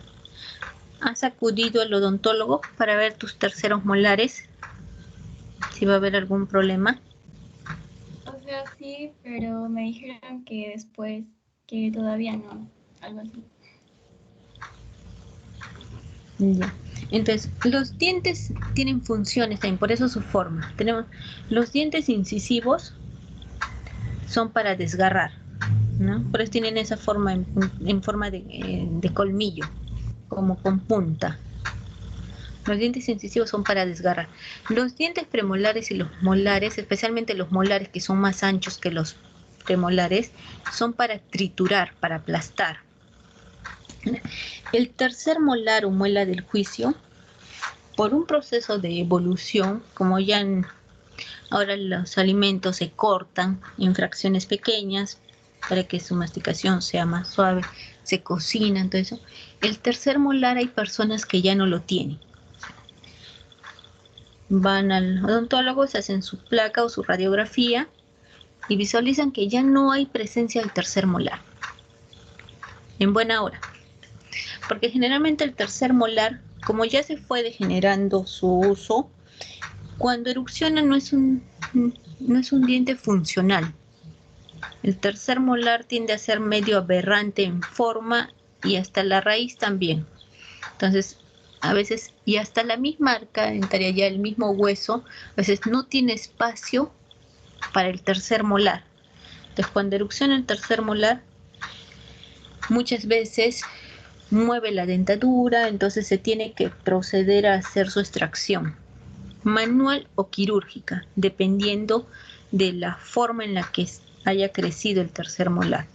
¿Has acudido al odontólogo para ver tus terceros molares? Si va a haber algún problema. O sea, sí, pero me dijeron que después, que todavía no, algo así. Ya. Entonces, los dientes tienen funciones también, por eso su forma. Tenemos los dientes incisivos, son para desgarrar, ¿no? Por eso tienen esa forma en forma de colmillo, como con punta. Los dientes incisivos son para desgarrar. Los dientes premolares y los molares, especialmente los molares que son más anchos que los premolares, son para triturar, para aplastar. El tercer molar o muela del juicio, por un proceso de evolución, como ya ahora los alimentos se cortan en fracciones pequeñas para que su masticación sea más suave, se cocina, todo eso. El tercer molar hay personas que ya no lo tienen. Van al odontólogo, se hacen su placa o su radiografía y visualizan que ya no hay presencia del tercer molar. En buena hora. Porque generalmente el tercer molar, como ya se fue degenerando su uso, cuando erupciona no es un diente funcional. El tercer molar tiende a ser medio aberrante en forma y hasta la raíz también. Entonces, a veces, y hasta la misma arca dentaria, ya el mismo hueso, a veces no tiene espacio para el tercer molar. Entonces, cuando erupciona el tercer molar, muchas veces mueve la dentadura, entonces se tiene que proceder a hacer su extracción, manual o quirúrgica, dependiendo de la forma en la que haya crecido el tercer molar.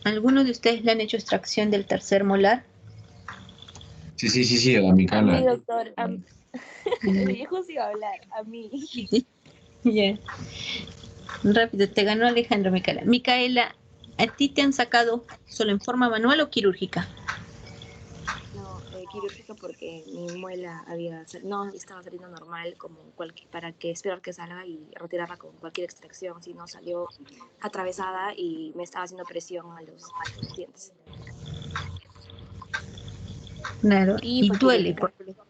¿Alguno de ustedes le han hecho extracción del tercer molar? Sí, a la A Micaela. mí, doctor, me dijo si iba a hablar, a mí. Ya. Rápido, te ganó Alejandro, Micaela. Micaela, ¿a ti te han sacado solo en forma manual o quirúrgica? No, quirúrgica porque mi muela no estaba saliendo normal, como para que esperar que salga y retirarla con cualquier extracción, si no salió atravesada y me estaba haciendo presión a los dientes. Claro, Y y fue duele. quirúrgica.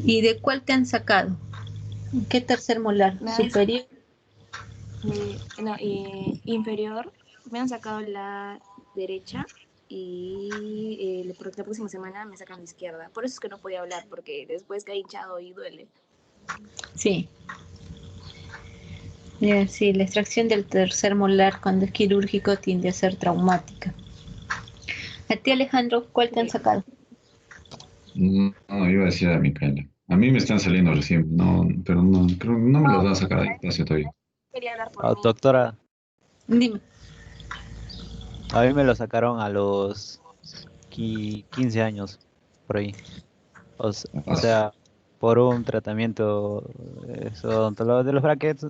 ¿Y de cuál te han sacado? ¿Qué tercer molar? ¿Superior? Inferior. Me han sacado la derecha y la próxima semana me sacan la izquierda. Por eso es que no podía hablar, porque después cae hinchado y duele. Sí. Sí, la extracción del tercer molar cuando es quirúrgico tiende a ser traumática. A ti, Alejandro, ¿cuál te han sacado? No, iba a decir a Micaela. A mí me están saliendo recién, pero no me los van a sacar ahí despacio todavía. Quería dar por mí. Doctora, Dime. a mí me lo sacaron a los 15 años, por ahí. O sea, por un tratamiento odontológico de los brackets,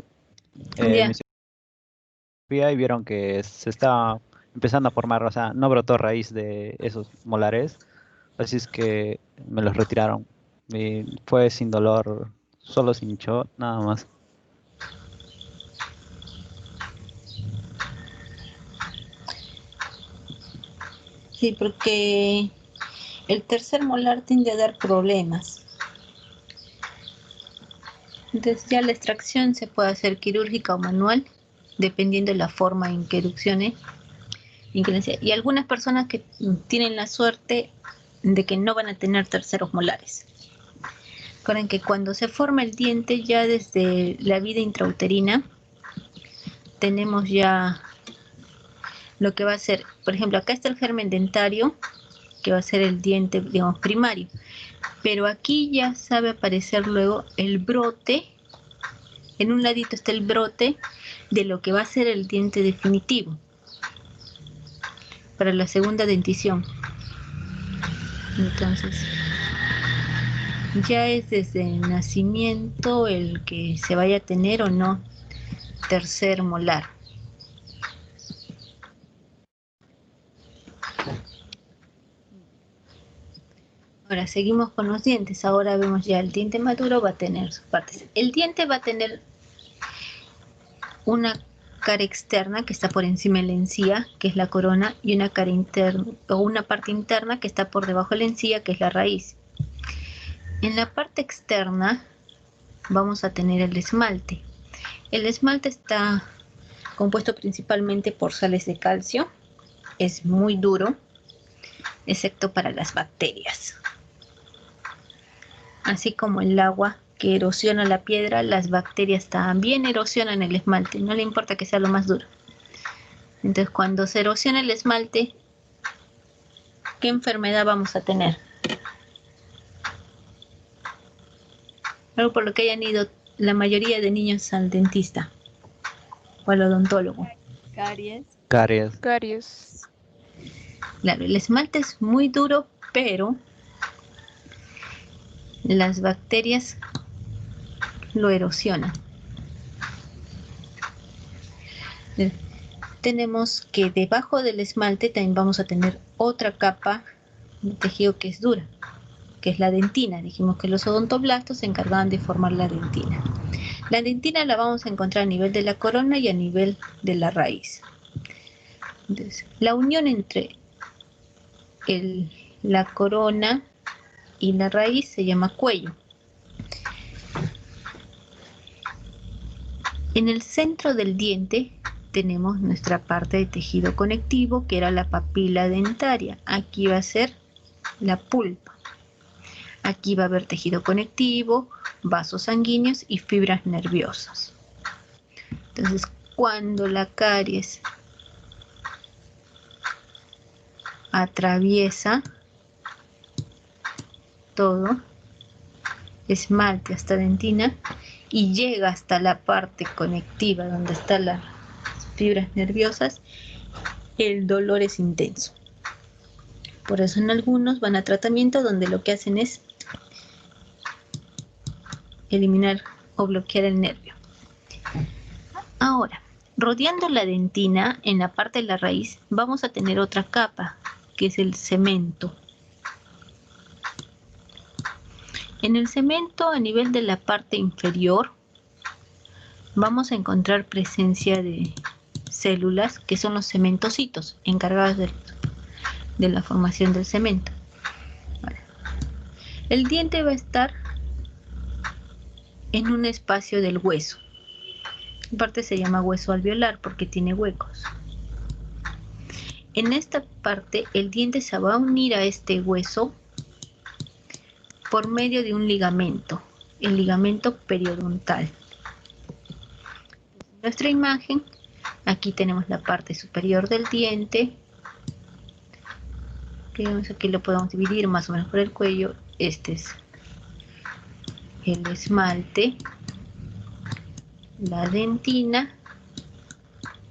Ya. me hicieron y vieron que se estaba empezando a formar, o sea, no brotó raíz de esos molares, así es que me los retiraron. Y fue sin dolor, solo se hinchó, nada más. Sí, porque el tercer molar tiende a dar problemas. Entonces ya la extracción se puede hacer quirúrgica o manual, dependiendo de la forma en que erupcione. Y algunas personas que tienen la suerte de que no van a tener terceros molares. Recuerden que cuando se forma el diente, ya desde la vida intrauterina, tenemos ya lo que va a ser, por ejemplo, acá está el germen dentario, que va a ser el diente, digamos, primario. Pero aquí ya sabe aparecer luego el brote. En un ladito está el brote de lo que va a ser el diente definitivo para la segunda dentición. Entonces, ya es desde el nacimiento el que se vaya a tener o no tercer molar. Ahora seguimos con los dientes. Ahora vemos ya el diente maduro va a tener sus partes. El diente va a tener una cara externa que está por encima de la encía, que es la corona, y una cara interna o una parte interna que está por debajo de la encía, que es la raíz. En la parte externa vamos a tener el esmalte. El esmalte está compuesto principalmente por sales de calcio. Es muy duro, excepto para las bacterias. Así como el agua que erosiona la piedra, las bacterias también erosionan el esmalte, no le importa que sea lo más duro. Entonces, cuando se erosiona el esmalte, ¿qué enfermedad vamos a tener? Algo por lo que hayan ido la mayoría de niños al dentista o al odontólogo. Caries. Caries. Caries. Claro, el esmalte es muy duro, pero las bacterias lo erosionan. Tenemos que debajo del esmalte también vamos a tener otra capa de tejido que es dura, que es la dentina. Dijimos que los odontoblastos se encargaban de formar la dentina. La dentina la vamos a encontrar a nivel de la corona y a nivel de la raíz. Entonces, la unión entre la corona y la raíz se llama cuello. En el centro del diente tenemos nuestra parte de tejido conectivo, que era la papila dentaria. Aquí va a ser la pulpa. Aquí va a haber tejido conectivo, vasos sanguíneos y fibras nerviosas. Entonces, cuando la caries atraviesa todo, esmalte hasta dentina, y llega hasta la parte conectiva donde están las fibras nerviosas, el dolor es intenso. Por eso en algunos van a tratamiento donde lo que hacen es eliminar o bloquear el nervio. Ahora, rodeando la dentina, en la parte de la raíz, vamos a tener otra capa, que es el cemento. En el cemento, a nivel de la parte inferior, vamos a encontrar presencia de células que son los cementocitos, encargados de la formación del cemento. Vale. El diente va a estar en un espacio del hueso. En parte se llama hueso alveolar porque tiene huecos. En esta parte, el diente se va a unir a este hueso por medio de un ligamento, el ligamento periodontal. En nuestra imagen, aquí tenemos la parte superior del diente, que aquí lo podemos dividir más o menos por el cuello. Este es el esmalte, la dentina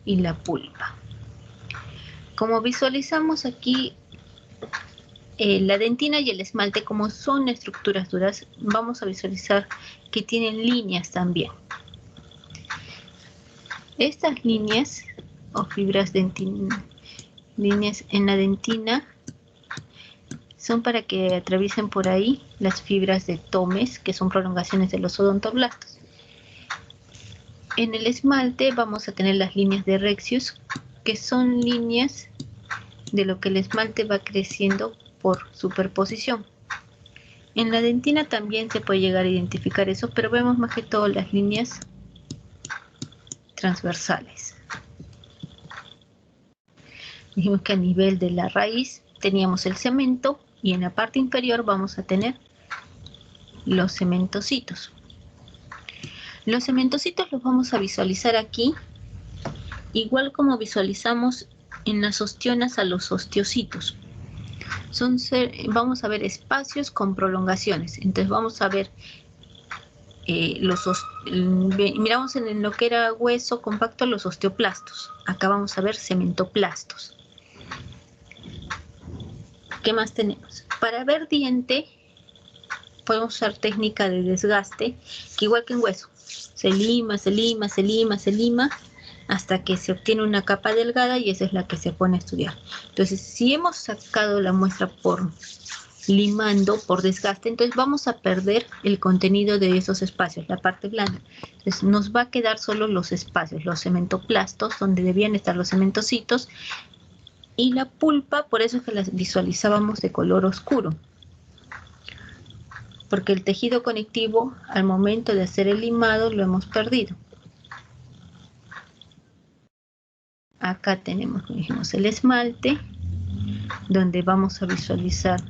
y la pulpa. Como visualizamos aquí, la dentina y el esmalte, como son estructuras duras, vamos a visualizar que tienen líneas también. Estas líneas o fibras líneas en la dentina son para que atraviesen por ahí las fibras de Tomes, que son prolongaciones de los odontoblastos. En el esmalte vamos a tener las líneas de Rexius, que son líneas de lo que el esmalte va creciendo por superposición. En la dentina también se puede llegar a identificar eso, pero vemos más que todo las líneas transversales. Dijimos que a nivel de la raíz teníamos el cemento y en la parte inferior vamos a tener los cementocitos. Los cementocitos los vamos a visualizar aquí, igual como visualizamos en las ostionas a los osteocitos. Vamos a ver espacios con prolongaciones. Entonces vamos a ver miramos en lo que era hueso compacto los osteoplastos. Acá vamos a ver cementoplastos. ¿Qué más tenemos? Para ver diente podemos usar técnica de desgaste, que igual que en hueso, se lima, se lima, se lima, se lima, hasta que se obtiene una capa delgada y esa es la que se pone a estudiar. Entonces, si hemos sacado la muestra por limando, por desgaste, entonces vamos a perder el contenido de esos espacios, la parte blanda. Entonces, nos va a quedar solo los espacios, los cementoplastos, donde debían estar los cementocitos, y la pulpa, por eso es que las visualizábamos de color oscuro. Porque el tejido conectivo, al momento de hacer el limado, lo hemos perdido. Acá tenemos, como dijimos, el esmalte, donde vamos a visualizar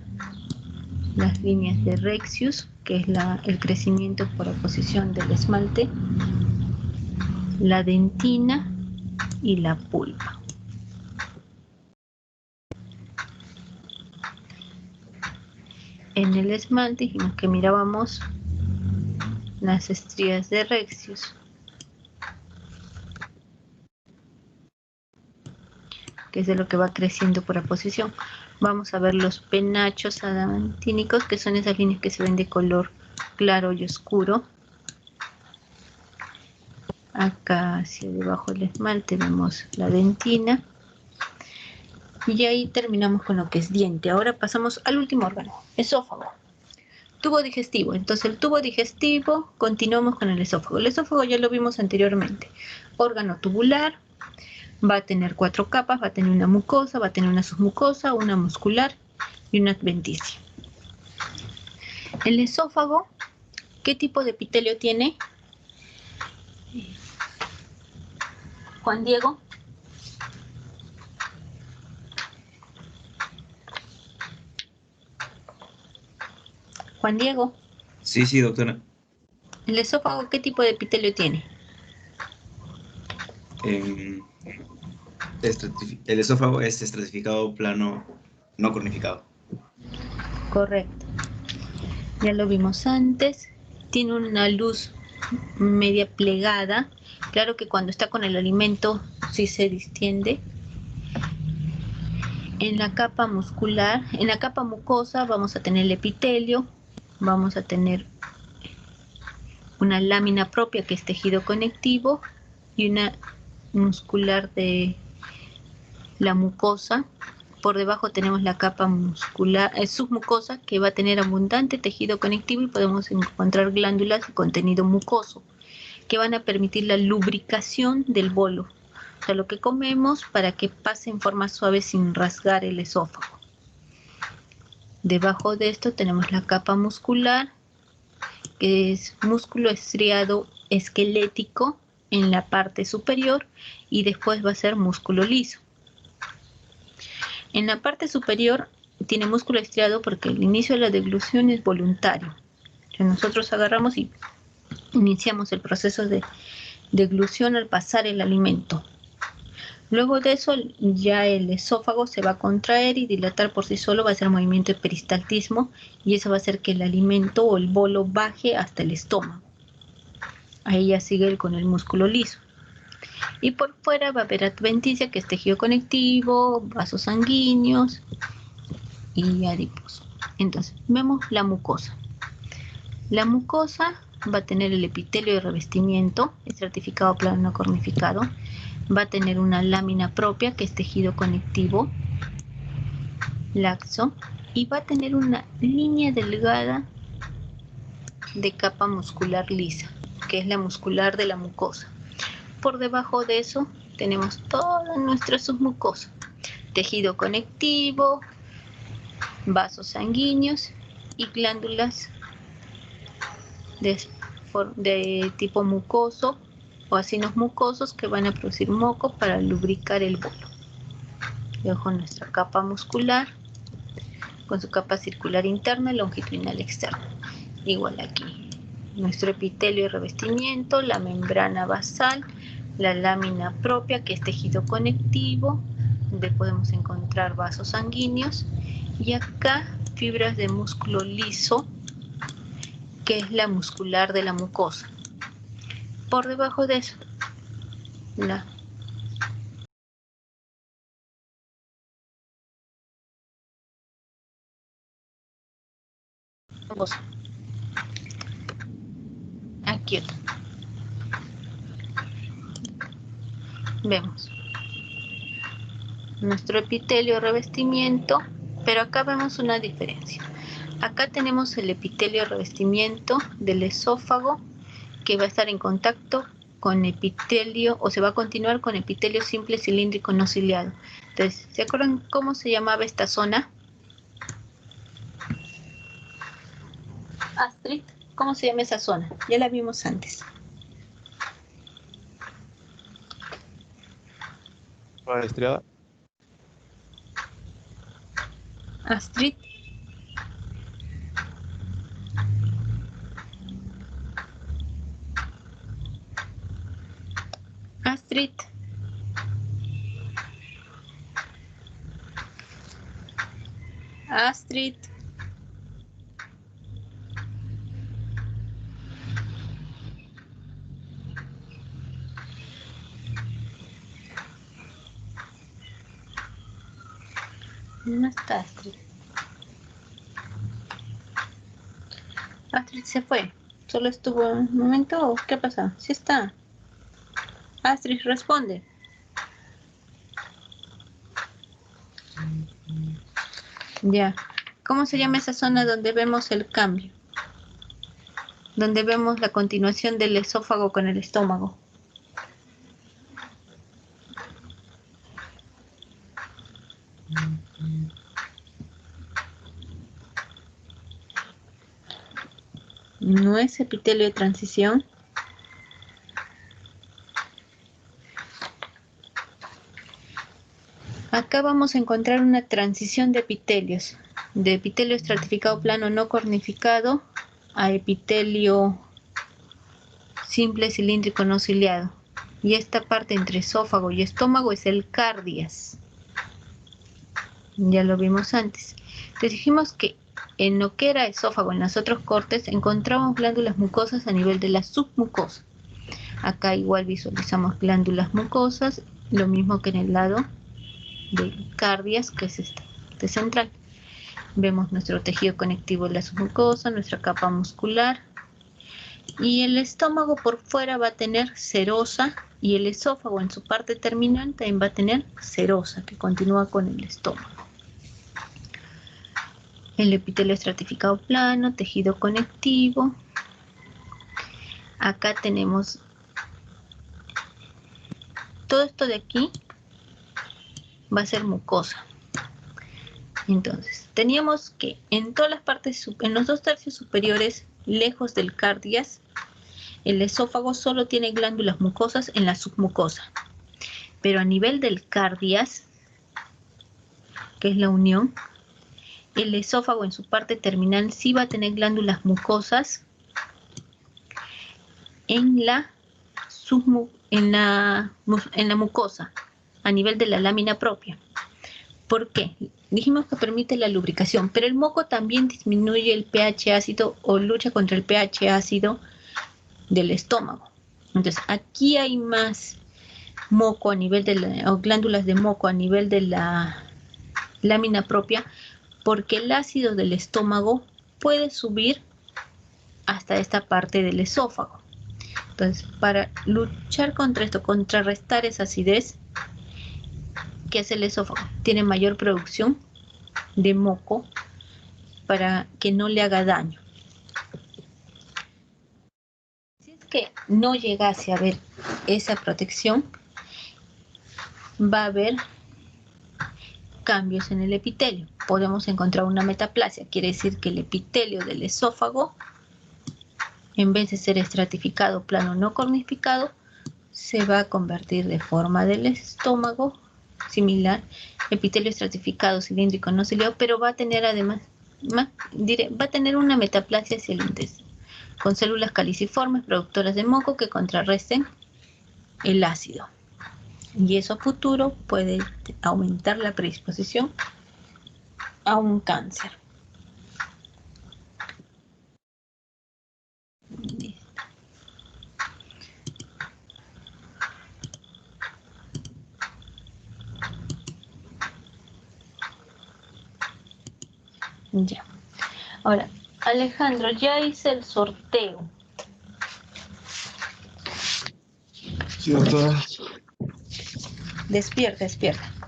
las líneas de Rexius, que es el crecimiento por oposición del esmalte, la dentina y la pulpa. En el esmalte dijimos que mirábamos las estrías de Rexius, que es de lo que va creciendo por oposición. Vamos a ver los penachos adamantínicos, que son esas líneas que se ven de color claro y oscuro. Acá hacia debajo del esmalte vemos la dentina. Y ahí terminamos con lo que es diente. Ahora pasamos al último órgano, esófago. Tubo digestivo. Entonces el tubo digestivo, continuamos con el esófago. El esófago ya lo vimos anteriormente. Órgano tubular, va a tener 4 capas, va a tener una mucosa, va a tener una submucosa, una muscular y una adventicia. El esófago, ¿qué tipo de epitelio tiene? Juan Diego. Juan Diego. Sí, sí, doctora. ¿El esófago qué tipo de epitelio tiene? El esófago es estratificado plano no cornificado. Correcto. Ya lo vimos antes. Tiene una luz media plegada. Claro que cuando está con el alimento sí se distiende. En la capa muscular, en la capa mucosa vamos a tener el epitelio. Vamos a tener una lámina propia que es tejido conectivo y una muscular de la mucosa. Por debajo tenemos la capa muscular, submucosa, que va a tener abundante tejido conectivo y podemos encontrar glándulas de contenido mucoso que van a permitir la lubricación del bolo, o sea, lo que comemos para que pase en forma suave sin rasgar el esófago. Debajo de esto tenemos la capa muscular, que es músculo estriado esquelético en la parte superior y después va a ser músculo liso. En la parte superior tiene músculo estriado porque el inicio de la deglución es voluntario. Entonces nosotros agarramos y iniciamos el proceso de deglución al pasar el alimento. Luego de eso ya el esófago se va a contraer y dilatar por sí solo, va a ser movimiento de peristaltismo y eso va a hacer que el alimento o el bolo baje hasta el estómago. Ahí ya sigue él con el músculo liso. Y por fuera va a haber adventicia, que es tejido conectivo, vasos sanguíneos y adiposo. Entonces, vemos la mucosa. La mucosa va a tener el epitelio de revestimiento, estratificado plano no cornificado. Va a tener una lámina propia, que es tejido conectivo, laxo. Y va a tener una línea delgada de capa muscular lisa, que es la muscular de la mucosa. Por debajo de eso tenemos toda nuestra submucosa, tejido conectivo, vasos sanguíneos y glándulas de tipo mucoso o acinos mucosos que van a producir moco para lubricar el bolo. Dejo nuestra capa muscular con su capa circular interna y longitudinal externa. Igual aquí, nuestro epitelio y revestimiento, la membrana basal, la lámina propia, que es tejido conectivo, donde podemos encontrar vasos sanguíneos, y acá fibras de músculo liso, que es la muscular de la mucosa. Por debajo de eso, la mucosa. Aquí otro. Vemos nuestro epitelio revestimiento, pero acá vemos una diferencia. Acá tenemos el epitelio revestimiento del esófago, que va a estar en contacto con epitelio, o se va a continuar con epitelio simple cilíndrico no ciliado. Entonces, ¿se acuerdan cómo se llamaba esta zona? Astrid, ¿cómo se llama esa zona? Ya la vimos antes. Estriada. Astrid. Astrid. Astrid. No está Astrid. Astrid se fue. ¿Solo estuvo un momento o qué pasa? Sí está. Astrid, responde. Ya. ¿Cómo se llama esa zona donde vemos el cambio? Donde vemos la continuación del esófago con el estómago. ¿No es epitelio de transición? Acá vamos a encontrar una transición de epitelios, de epitelio estratificado plano no cornificado a epitelio simple cilíndrico no ciliado. Y esta parte entre esófago y estómago es el cardias. Ya lo vimos antes. Les dijimos que en lo que era esófago, en los otros cortes, encontramos glándulas mucosas a nivel de la submucosa. Acá igual visualizamos glándulas mucosas, lo mismo que en el lado del cardias, que es este central. Vemos nuestro tejido conectivo de la submucosa, nuestra capa muscular. Y el estómago por fuera va a tener serosa, y el esófago en su parte terminal también va a tener serosa, que continúa con el estómago. El epitelio estratificado plano, tejido conectivo. Acá tenemos todo esto de aquí, va a ser mucosa. Entonces, teníamos que en todas las partes, en los 2/3 superiores, lejos del cardias, el esófago solo tiene glándulas mucosas en la submucosa. Pero a nivel del cardias, que es la unión, el esófago en su parte terminal sí va a tener glándulas mucosas en la mucosa, a nivel de la lámina propia. ¿Por qué? Dijimos que permite la lubricación, pero el moco también disminuye el pH ácido o lucha contra el pH ácido del estómago. Entonces, aquí hay más moco a nivel de la, o glándulas de moco a nivel de la lámina propia, porque el ácido del estómago puede subir hasta esta parte del esófago. Entonces, para luchar contra esto, contrarrestar esa acidez, ¿qué hace el esófago? Tiene mayor producción de moco para que no le haga daño. Si es que no llegase a haber esa protección, va a haber cambios en el epitelio. Podemos encontrar una metaplasia, quiere decir que el epitelio del esófago, en vez de ser estratificado, plano, no cornificado, se va a convertir de forma del estómago, similar, epitelio estratificado, cilíndrico, no ciliado, pero va a tener además, va a tener una metaplasia hacia el intestino, con células caliciformes productoras de moco que contrarresten el ácido. Y eso a futuro puede aumentar la predisposición a un cáncer. Ya. Ahora, Alejandro, ya hice el sorteo. Sí, doctora. Despierta,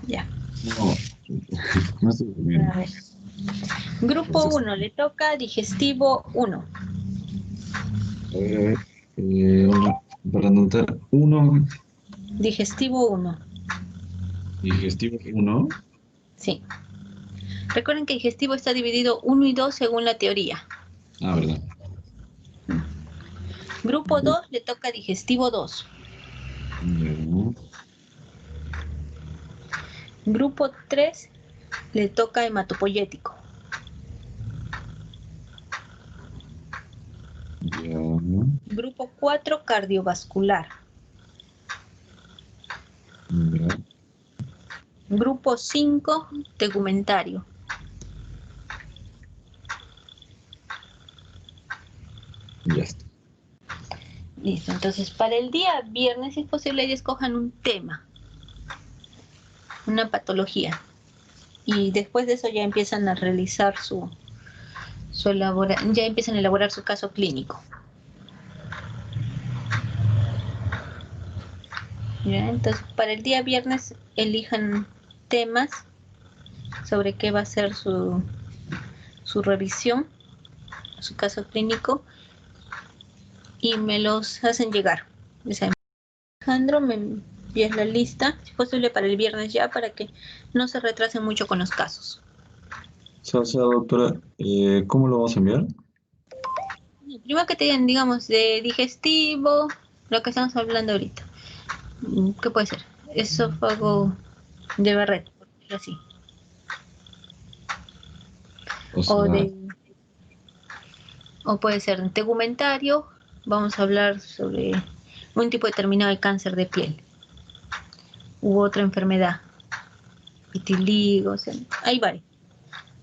ya. No, no estoy durmiendo. A ver. Grupo 1, le toca digestivo 1. A ver. Para anotar 1, Digestivo 1. digestivo 1. Sí. Recuerden que digestivo está dividido 1 y 2 según la teoría. Ah, verdad. Grupo 2 le toca digestivo 2. Ya. Grupo 3 le toca hematopoyético. Ya. Grupo 4 cardiovascular. Ya. Grupo 5 tegumentario. Ya está. Listo, entonces para el día viernes, si es posible, ahí escojan un tema, una patología. Y después de eso ya empiezan a realizar ya empiezan a elaborar su caso clínico. ¿Ya? Entonces, para el día viernes elijan temas sobre qué va a ser su revisión, su caso clínico, y me los hacen llegar. O sea, Alejandro, me envías la lista, si es posible para el viernes ya, para que no se retrasen mucho con los casos. O sea, doctora, ¿cómo lo vamos a enviar? Primero que te digan, digamos, de digestivo, lo que estamos hablando ahorita. ¿Qué puede ser? Esófago de Barrett, por decirlo así. O puede ser tegumentario, vamos a hablar sobre un tipo determinado de cáncer de piel u otra enfermedad, vitiligo, o sea, hay varios.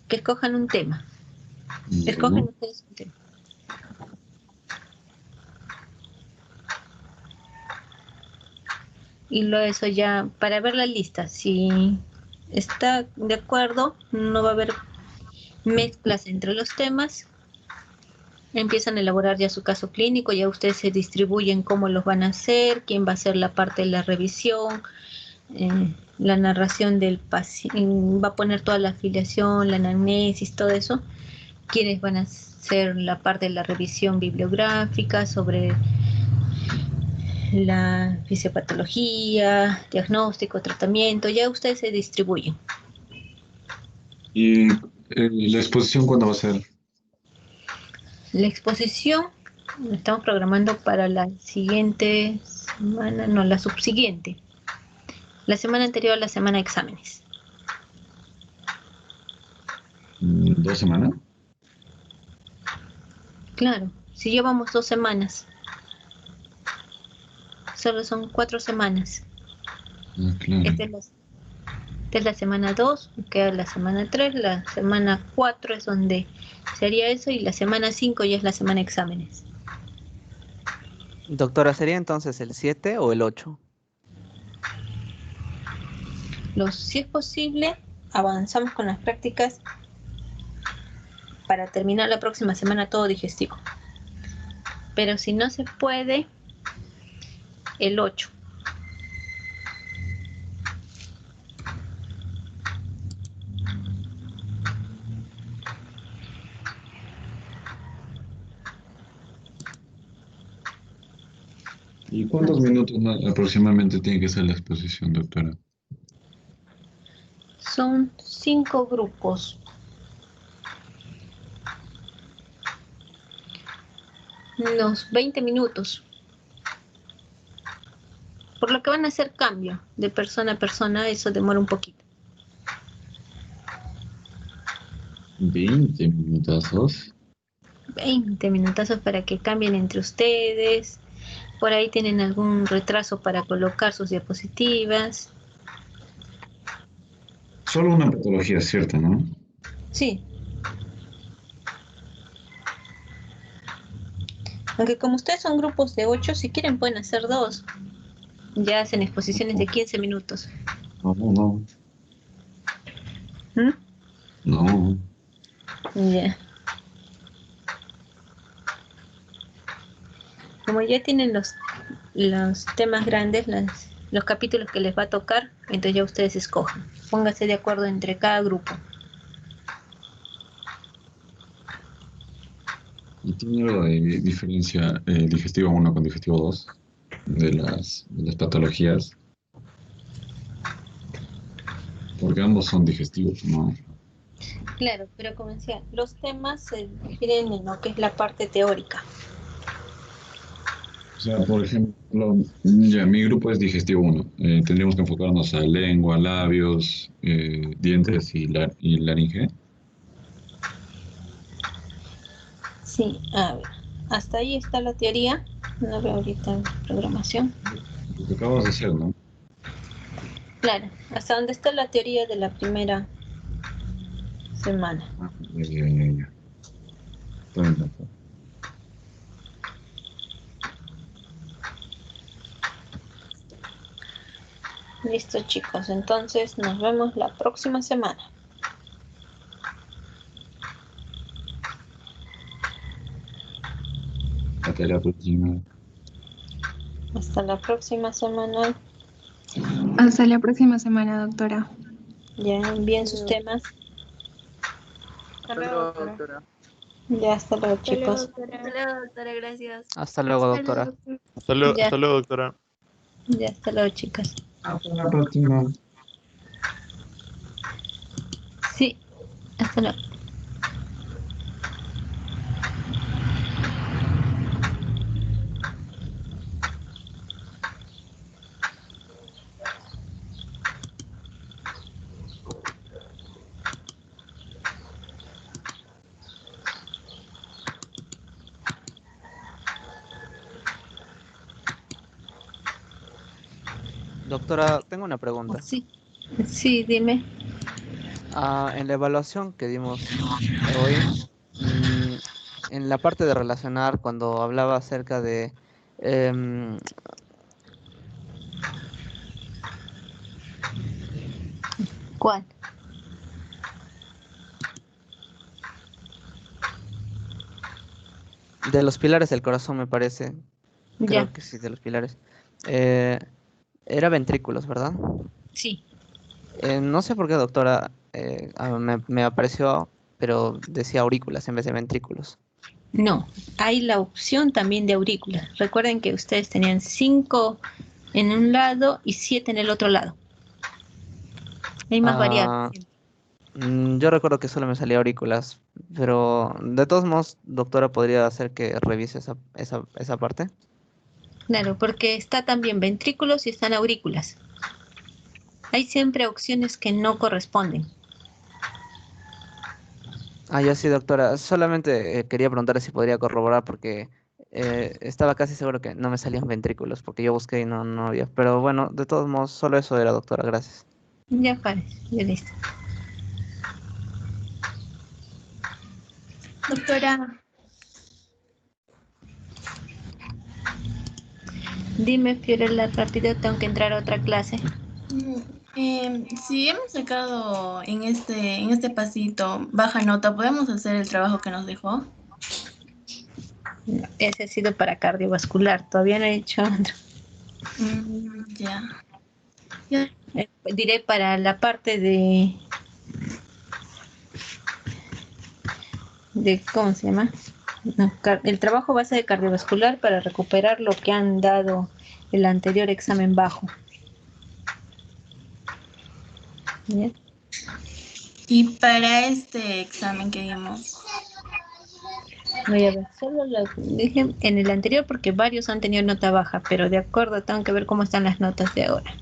Que escojan un tema. Escogen ustedes un tema. Y luego eso ya, para ver la lista, si está de acuerdo, no va a haber mezclas entre los temas, empiezan a elaborar ya su caso clínico, ya ustedes se distribuyen cómo los van a hacer, quién va a hacer la parte de la revisión, la narración del paciente, va a poner toda la afiliación, la anamnesis, todo eso, quiénes van a hacer la parte de la revisión bibliográfica sobre la fisiopatología, diagnóstico, tratamiento, ya ustedes se distribuyen. ¿Y la exposición cuándo va a ser? La exposición la estamos programando para la siguiente semana, no, la subsiguiente. La semana anterior a la semana de exámenes. ¿2 semanas? Claro, si llevamos 2 semanas. Solo son 4 semanas. Ah, claro. Esta es la semana 2, queda la semana 3, la semana 4 es donde sería eso, y la semana 5 ya es la semana de exámenes. Doctora, ¿sería entonces el 7 o el 8? Si es posible, avanzamos con las prácticas para terminar la próxima semana todo digestivo. Pero si no se puede, el 8. ¿Y cuántos minutos aproximadamente tiene que ser la exposición, doctora? Son 5 grupos. Unos 20 minutos. Por lo que van a hacer cambio de persona a persona, eso demora un poquito. 20 minutazos. 20 minutazos para que cambien entre ustedes. Por ahí tienen algún retraso para colocar sus diapositivas. Solo una patología, ¿cierto, no? Sí. Aunque como ustedes son grupos de 8, si quieren pueden hacer 2. Ya hacen exposiciones de 15 minutos. No. ¿Mm? No. Ya. Como ya tienen los temas grandes, los capítulos que les va a tocar, entonces ya ustedes escojan. Pónganse de acuerdo entre cada grupo. ¿Y tiene algo de diferencia digestivo 1 con digestivo 2 de las patologías? Porque ambos son digestivos, ¿no? Claro, pero como decía, los temas se difieren en lo que es la parte teórica. O sea, por ejemplo, ya mi grupo es digestivo 1. Tendríamos que enfocarnos a lengua, labios, dientes y laringe. Sí, a ver, hasta ahí está la teoría. No veo ahorita en programación. Lo que acabas de hacer, ¿no? Claro, hasta donde está la teoría de la primera semana. Ya. Está bien, doctor. Listo, chicos, entonces nos vemos la próxima semana. Hasta la próxima. Hasta la próxima semana. Hasta la próxima semana, doctora. Ya envíen sus temas. Hasta luego, doctora. Ya, hasta luego, Hasta luego, chicos. doctora. Hasta luego, doctora, gracias. Hasta luego, doctora. Ya. Hasta luego, doctora. Ya, hasta luego, chicas. Hasta la próxima. Sí, hasta luego. Doctora, tengo una pregunta. Sí, dime. En la evaluación que dimos hoy, en la parte de relacionar, cuando hablaba acerca de ¿Cuál? de los pilares del corazón, me parece. Creo Ya. que sí, de los pilares. Era ventrículos, ¿verdad? Sí. No sé por qué, doctora, me apareció, pero decía aurículas en vez de ventrículos. No, hay la opción también de aurículas. Recuerden que ustedes tenían 5 en un lado y 7 en el otro lado. Hay más variables. Yo recuerdo que solo me salía aurículas, pero de todos modos, doctora, ¿podría hacer que revise esa parte? Claro, porque está también ventrículos y están aurículas. Hay siempre opciones que no corresponden. Ya sí, doctora. Solamente quería preguntar si podría corroborar porque estaba casi seguro que no me salían ventrículos porque yo busqué y no había. Pero bueno, de todos modos, solo eso era, doctora. Gracias. Ya parece, ya listo. Doctora, Dime, Fiorella, rápido, tengo que entrar a otra clase. Si hemos sacado en este pasito baja nota, ¿podemos hacer el trabajo que nos dejó? No, ese ha sido para cardiovascular, todavía no he hecho otro. Ya. Diré para la parte de ¿cómo se llama? No, el trabajo base de cardiovascular para recuperar lo que han dado el anterior examen bajo. ¿Bien? Y para este examen que dimos. Voy a ver, solo lo dije en el anterior porque varios han tenido nota baja, pero de acuerdo tengo que ver cómo están las notas de ahora.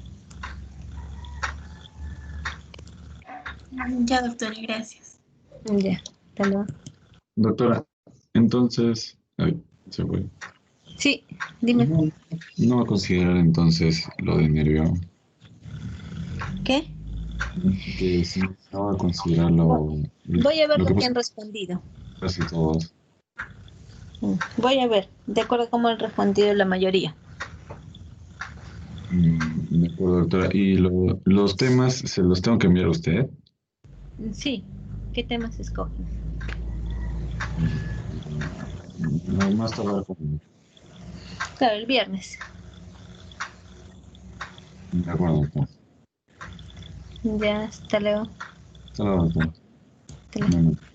Ya, doctora, gracias. Ya, hasta luego. Doctora, entonces, ay, se fue. Sí, dime. No va a considerar entonces lo de nervio. ¿Qué? Que sí, no va a considerar Voy a ver lo que lo que pasa han respondido. casi todos. Voy a ver, de acuerdo a cómo han respondido la mayoría. De acuerdo, doctora. ¿Y los temas se los tengo que enviar a usted? Sí, ¿qué temas escogen? No, más tarde con... Claro, el viernes. De acuerdo, doctora. Ya, hasta luego. Hasta luego, doctora. Hasta luego. Bueno.